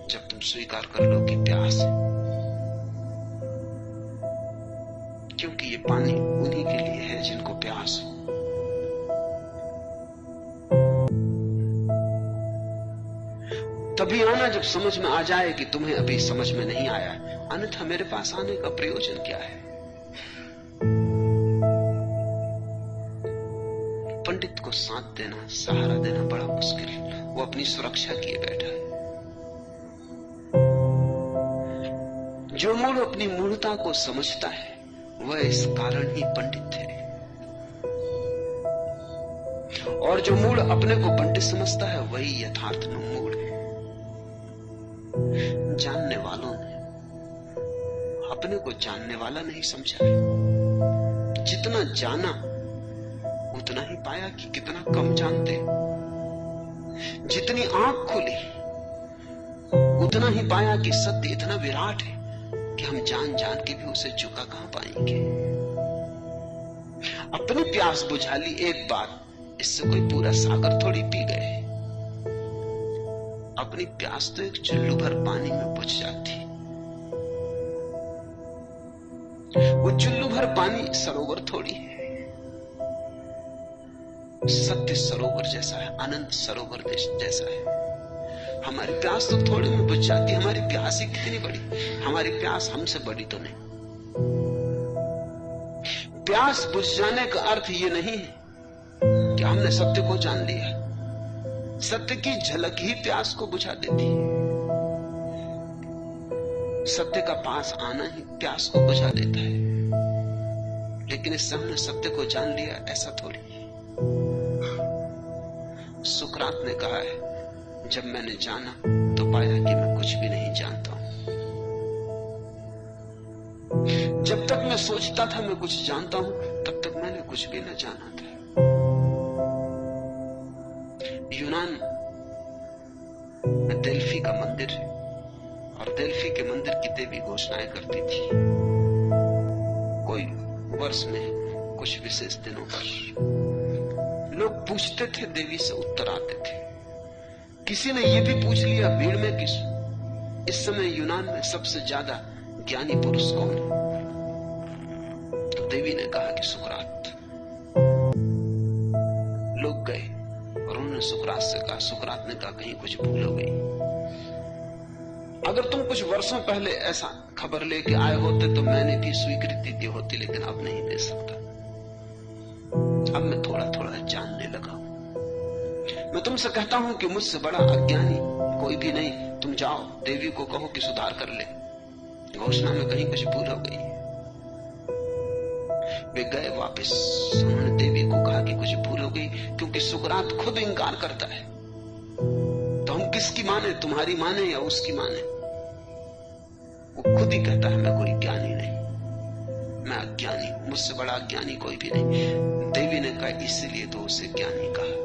जब तुम स्वीकार कर लो कि प्यास है, क्योंकि ये पानी उन्हीं के लिए है जिनको प्यास हो। तभी आना जब समझ में आ जाए कि तुम्हें अभी समझ में नहीं आया, अन्यथा मेरे पास आने का प्रयोजन क्या है? पंडित को साथ देना, सहारा देना बड़ा मुश्किल। वो अपनी सुरक्षा किए बैठा है। जो मूढ़ अपनी मूढ़ता को समझता है वह इस कारण ही पंडित है, और जो मूढ़ अपने को पंडित समझता है वही यथार्थ में मूढ़ है। जानने वालों ने अपने को जानने वाला नहीं समझा। जितना जाना उतना ही पाया कि कितना कम जानते। जितनी आंख खुली उतना ही पाया कि सत्य इतना विराट है कि हम जान जान के भी उसे चुका कहां पाएंगे। अपनी प्यास बुझा ली एक बार, इससे कोई पूरा सागर थोड़ी पी गए। अपनी प्यास तो एक चुल्लू भर पानी में बुझ जाती। वो चुल्लू भर पानी सरोवर थोड़ी है। सत्य सरोवर जैसा है, अनंत सरोवर जैसा है। हमारी प्यास तो थोड़ी में बुझ जाती, हमारी प्यास ही कितनी बड़ी। हमारी प्यास हमसे बड़ी तो नहीं। प्यास बुझ जाने का अर्थ ये नहीं है कि हमने सत्य को जान लिया। सत्य की झलक ही प्यास को बुझा देती है। सत्य का पास आना ही प्यास को बुझा देता है। लेकिन इससे हमने सत्य को जान लिया, ऐसा थोड़ी। सुकरात ने कहा है, जब मैंने जाना तो पाया कि मैं कुछ भी नहीं जानता हूं। जब तक मैं सोचता था मैं कुछ जानता हूं, तब तक मैंने कुछ भी न जाना था। यूनान में डेल्फी का मंदिर है, और डेल्फी के मंदिर की देवी घोषणाएं करती थी। कोई वर्ष में कुछ विशेष दिनों पर लोग पूछते थे, देवी से उत्तर आते थे। किसी ने यह भी पूछ लिया भीड़ में कि इस समय यूनान में सबसे ज्यादा ज्ञानी पुरुष कौन है? तो देवी ने कहा कि सुकरात। लोग गए और उन्होंने सुकरात से कहा। सुकरात ने कहा, कहीं कुछ भूल हो गई। अगर तुम कुछ वर्षों पहले ऐसा खबर लेके आए होते तो मैंने भी स्वीकृति दी होती, लेकिन अब नहीं दे सकता। अब मैं थोड़ा थोड़ा जानने लगा हूं। मैं तुमसे कहता हूं कि मुझसे बड़ा अज्ञानी कोई भी नहीं। तुम जाओ, देवी को कहो कि सुधार कर ले। घोषणा में कहीं कुछ भूल हो गई। वे गए वापस। उन्होंने देवी को कहा कि कुछ भूल हो गई, क्योंकि सुकरात खुद इंकार करता है। तो हम किसकी माने, तुम्हारी माने या उसकी माने? वो खुद ही कहता है, मैं कोई ज्ञानी नहीं, मैं अज्ञानी हूं, मुझसे बड़ा अज्ञानी कोई भी नहीं। देवी ने कहा, इसलिए तो उसे ज्ञानी कहा।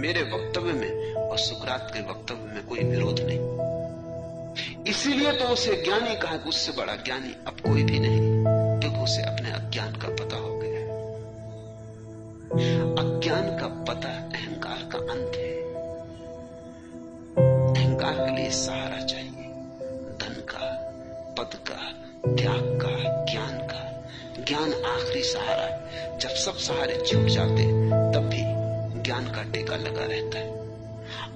मेरे वक्तव्य में और सुकरात के वक्तव्य में कोई विरोध नहीं। इसीलिए तो उसे ज्ञानी कहा कि उससे बड़ा ज्ञानी अब कोई भी नहीं, क्योंकि उसे अपने अज्ञान का पता हो गया। अज्ञान का पता अहंकार का अंत है। अहंकार के लिए सहारा चाहिए, धन का, पद का, त्याग का, ज्ञान का। ज्ञान आखिरी सहारा है। जब सब सहारे छूट जाते तब भी ज्ञान का टेका लगा रहता है।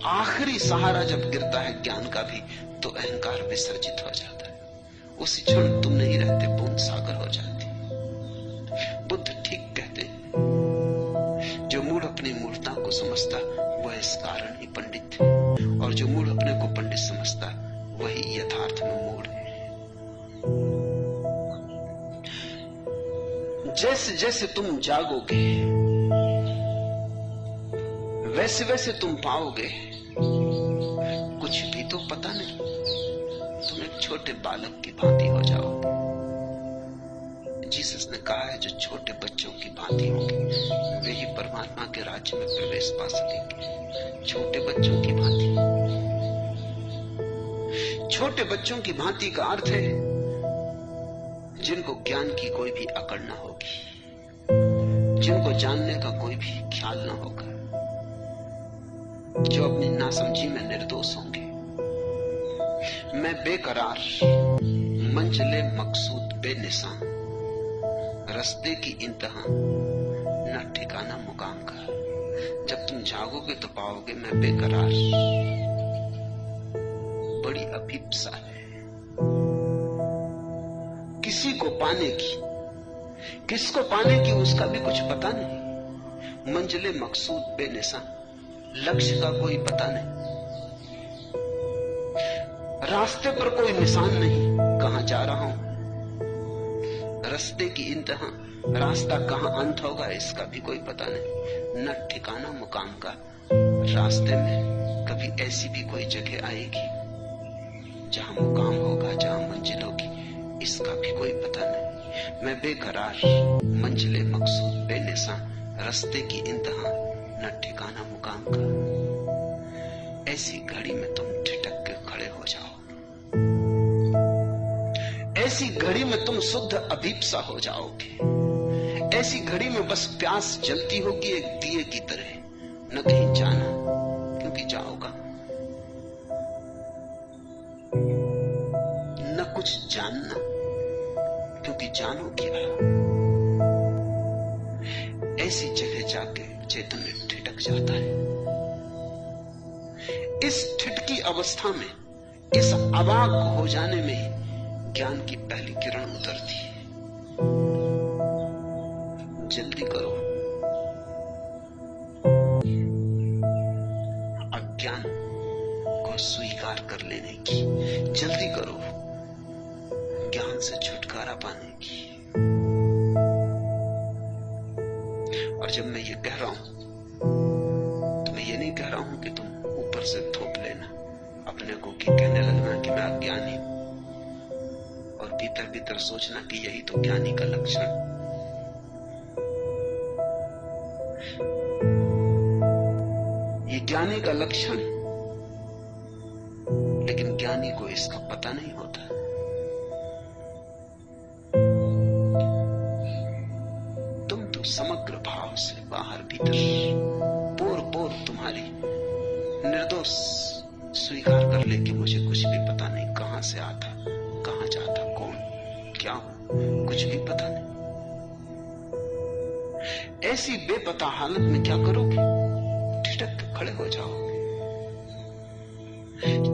आखिरी सहारा जब गिरता है ज्ञान का भी, तो अहंकार विसर्जित हो जाता है। उसी क्षण तुम नहीं रहते, बूंद सागर हो जाती। बुद्ध ठीक कहते हैं, जो मूढ़ अपनी मूढ़ता को समझता वह इस कारण ही पंडित है, और जो मूढ़ अपने को पंडित समझता वही यथार्थ में मूढ़ है। जैसे जैसे तुम जागोगे वैसे वैसे तुम पाओगे कुछ भी तो पता नहीं। तुम एक छोटे बालक की भांति हो जाओगे। जीसस ने कहा है, जो छोटे बच्चों की भांति होंगे वे ही परमात्मा के राज्य में प्रवेश पा सकेंगे। छोटे बच्चों की भांति। छोटे बच्चों की भांति का अर्थ है जिनको ज्ञान की कोई भी अकड़ न होगी, जिनको जानने का कोई भी ख्याल न होगा, जो अपनी नासमझी में निर्दोष होंगे। मैं बेकरार, मंजिले मकसूद बेनिशान, रास्ते की इंतहा न ठिकाना मुकाम का। जब तुम जागोगे तो पाओगे मैं बेकरार, बड़ी अभिप्सा है किसी को पाने की। किसको पाने की उसका भी कुछ पता नहीं। मंजिले मकसूद बेनिशान, लक्ष्य का कोई पता नहीं। रास्ते पर कोई निशान नहीं, कहां जा रहा हूं। रास्ते की इंतहा, रास्ता कहां अंत होगा इसका भी कोई पता नहीं। न ठिकाना मुकाम का, रास्ते में कभी ऐसी भी कोई जगह आएगी जहां मुकाम होगा, जहां मंजिल होगी, इसका भी कोई पता नहीं। मैं बेकरार, मंजिले मकसूद बेनिशान, रास्ते की इंतहा न ठिकाना मुकाम का। ऐसी घड़ी में तुम ठिठक के खड़े हो जाओ। ऐसी घड़ी में तुम शुद्ध अभीप्सा हो जाओगे। ऐसी घड़ी में बस प्यास जलती होगी एक दिए की तरह, न कहीं जाना, क्योंकि जाओगा कुछ जानना, क्योंकि जानो क्या, ऐसी जगह जाके चैतन्य ठिठक जाता है। इस ठिठकी अवस्था में, इस अवाक हो जाने में ही ज्ञान की पहली किरण उतरती है। जल्दी करो, अज्ञान को स्वीकार कर लेने की, जल्दी करो ज्ञान से छुटकारा पाने की। और जब मैं ये कह रहा हूं तो मैं ये नहीं कह रहा हूं कि तुम ऊपर से थोप लेना अपने को, कि कहने लगना कि मैं अज्ञानी हूं, और भीतर भीतर सोचना कि यही तो ज्ञानी का लक्षण। ये ज्ञानी का लक्षण, लेकिन ज्ञानी को इसका पता नहीं होता। तुम तो समग्र भाव से बाहर भीतर पोर पोर तुम्हारी निर्दोष स्वीकार कर ले कि मुझे कुछ भी पता नहीं, कहां से आता, कहां जाता, कौन क्या हूं, कुछ भी पता नहीं। ऐसी बेपता हालत में क्या करोगे? ठिठक के खड़े हो जाओगे,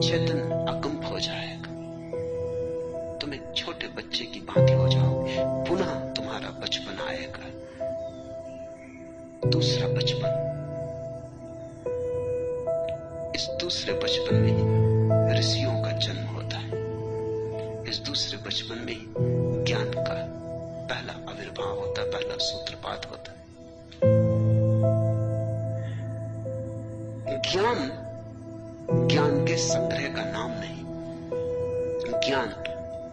चेतन अकंप हो जाएगा, तुम एक छोटे बच्चे की भांति हो जाओगे। पुनः तुम्हारा बचपन आएगा, दूसरा बचपन। इस दूसरे बचपन में ही ऋषियों का जन्म होता है। इस दूसरे बचपन में ही ज्ञान का पहला आविर्भाव होता है, पहला सूत्रपात होता है। ज्ञान के संग्रह का नाम नहीं। ज्ञान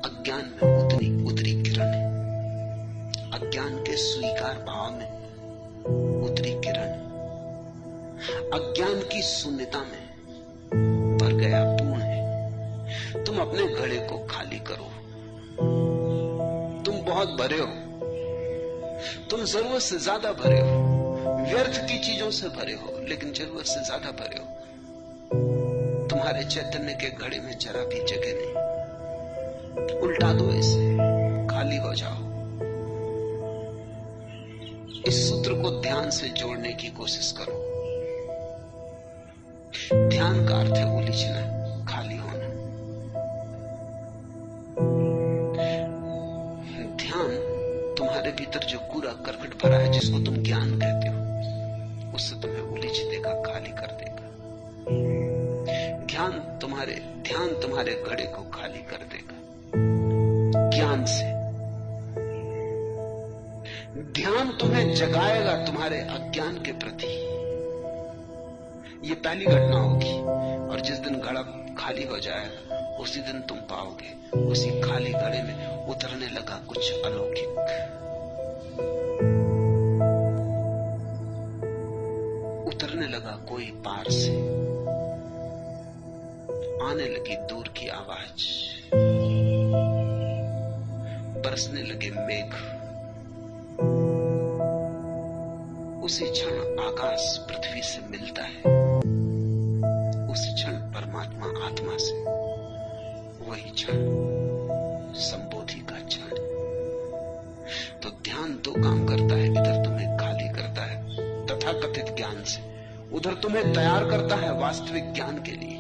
अज्ञान में उतरी किरण है, अज्ञान के स्वीकार भाव में उतरी किरण है, अज्ञान की शून्यता में भर गया पूर्ण है। तुम अपने घड़े को खाली करो। तुम बहुत भरे हो, तुम जरूरत से ज्यादा भरे हो, व्यर्थ की चीजों से भरे हो, लेकिन जरूरत से ज्यादा भरे हो। तुम्हारे चैतन्य के घड़े में जरा भी जगह नहीं। उल्टा दो इसे, खाली हो जाओ। इस सूत्र को ध्यान से जोड़ने की कोशिश करो। ध्यान का अर्थ है उलझना, खाली होना। ध्यान तुम्हारे भीतर जो कूड़ा करकट भरा है, जिसको तुम ज्ञान कहते हो, उससे तुम्हें उलझ देगा, खाली कर देगा। ध्यान तुम्हारे घड़े को खाली कर देगा ज्ञान से। ध्यान तुम्हें जगाएगा तुम्हारे अज्ञान के प्रति। यह पहली घटना होगी, और जिस दिन घड़ा खाली हो जाएगा उसी दिन तुम पाओगे उसी खाली घड़े में उतरने लगा कुछ अलौकिक। उतरने लगा कोई पार से, आने लगी दूर की आवाज, बरसने लगे मेघ। उसी क्षण आकाश पृथ्वी से मिलता है, उसी क्षण परमात्मा आत्मा से। वही क्षण संबोधि का क्षण। तो ध्यान दो काम करता है, इधर तुम्हें खाली करता है तथाकथित ज्ञान से, उधर तुम्हें तैयार करता है वास्तविक ज्ञान के लिए।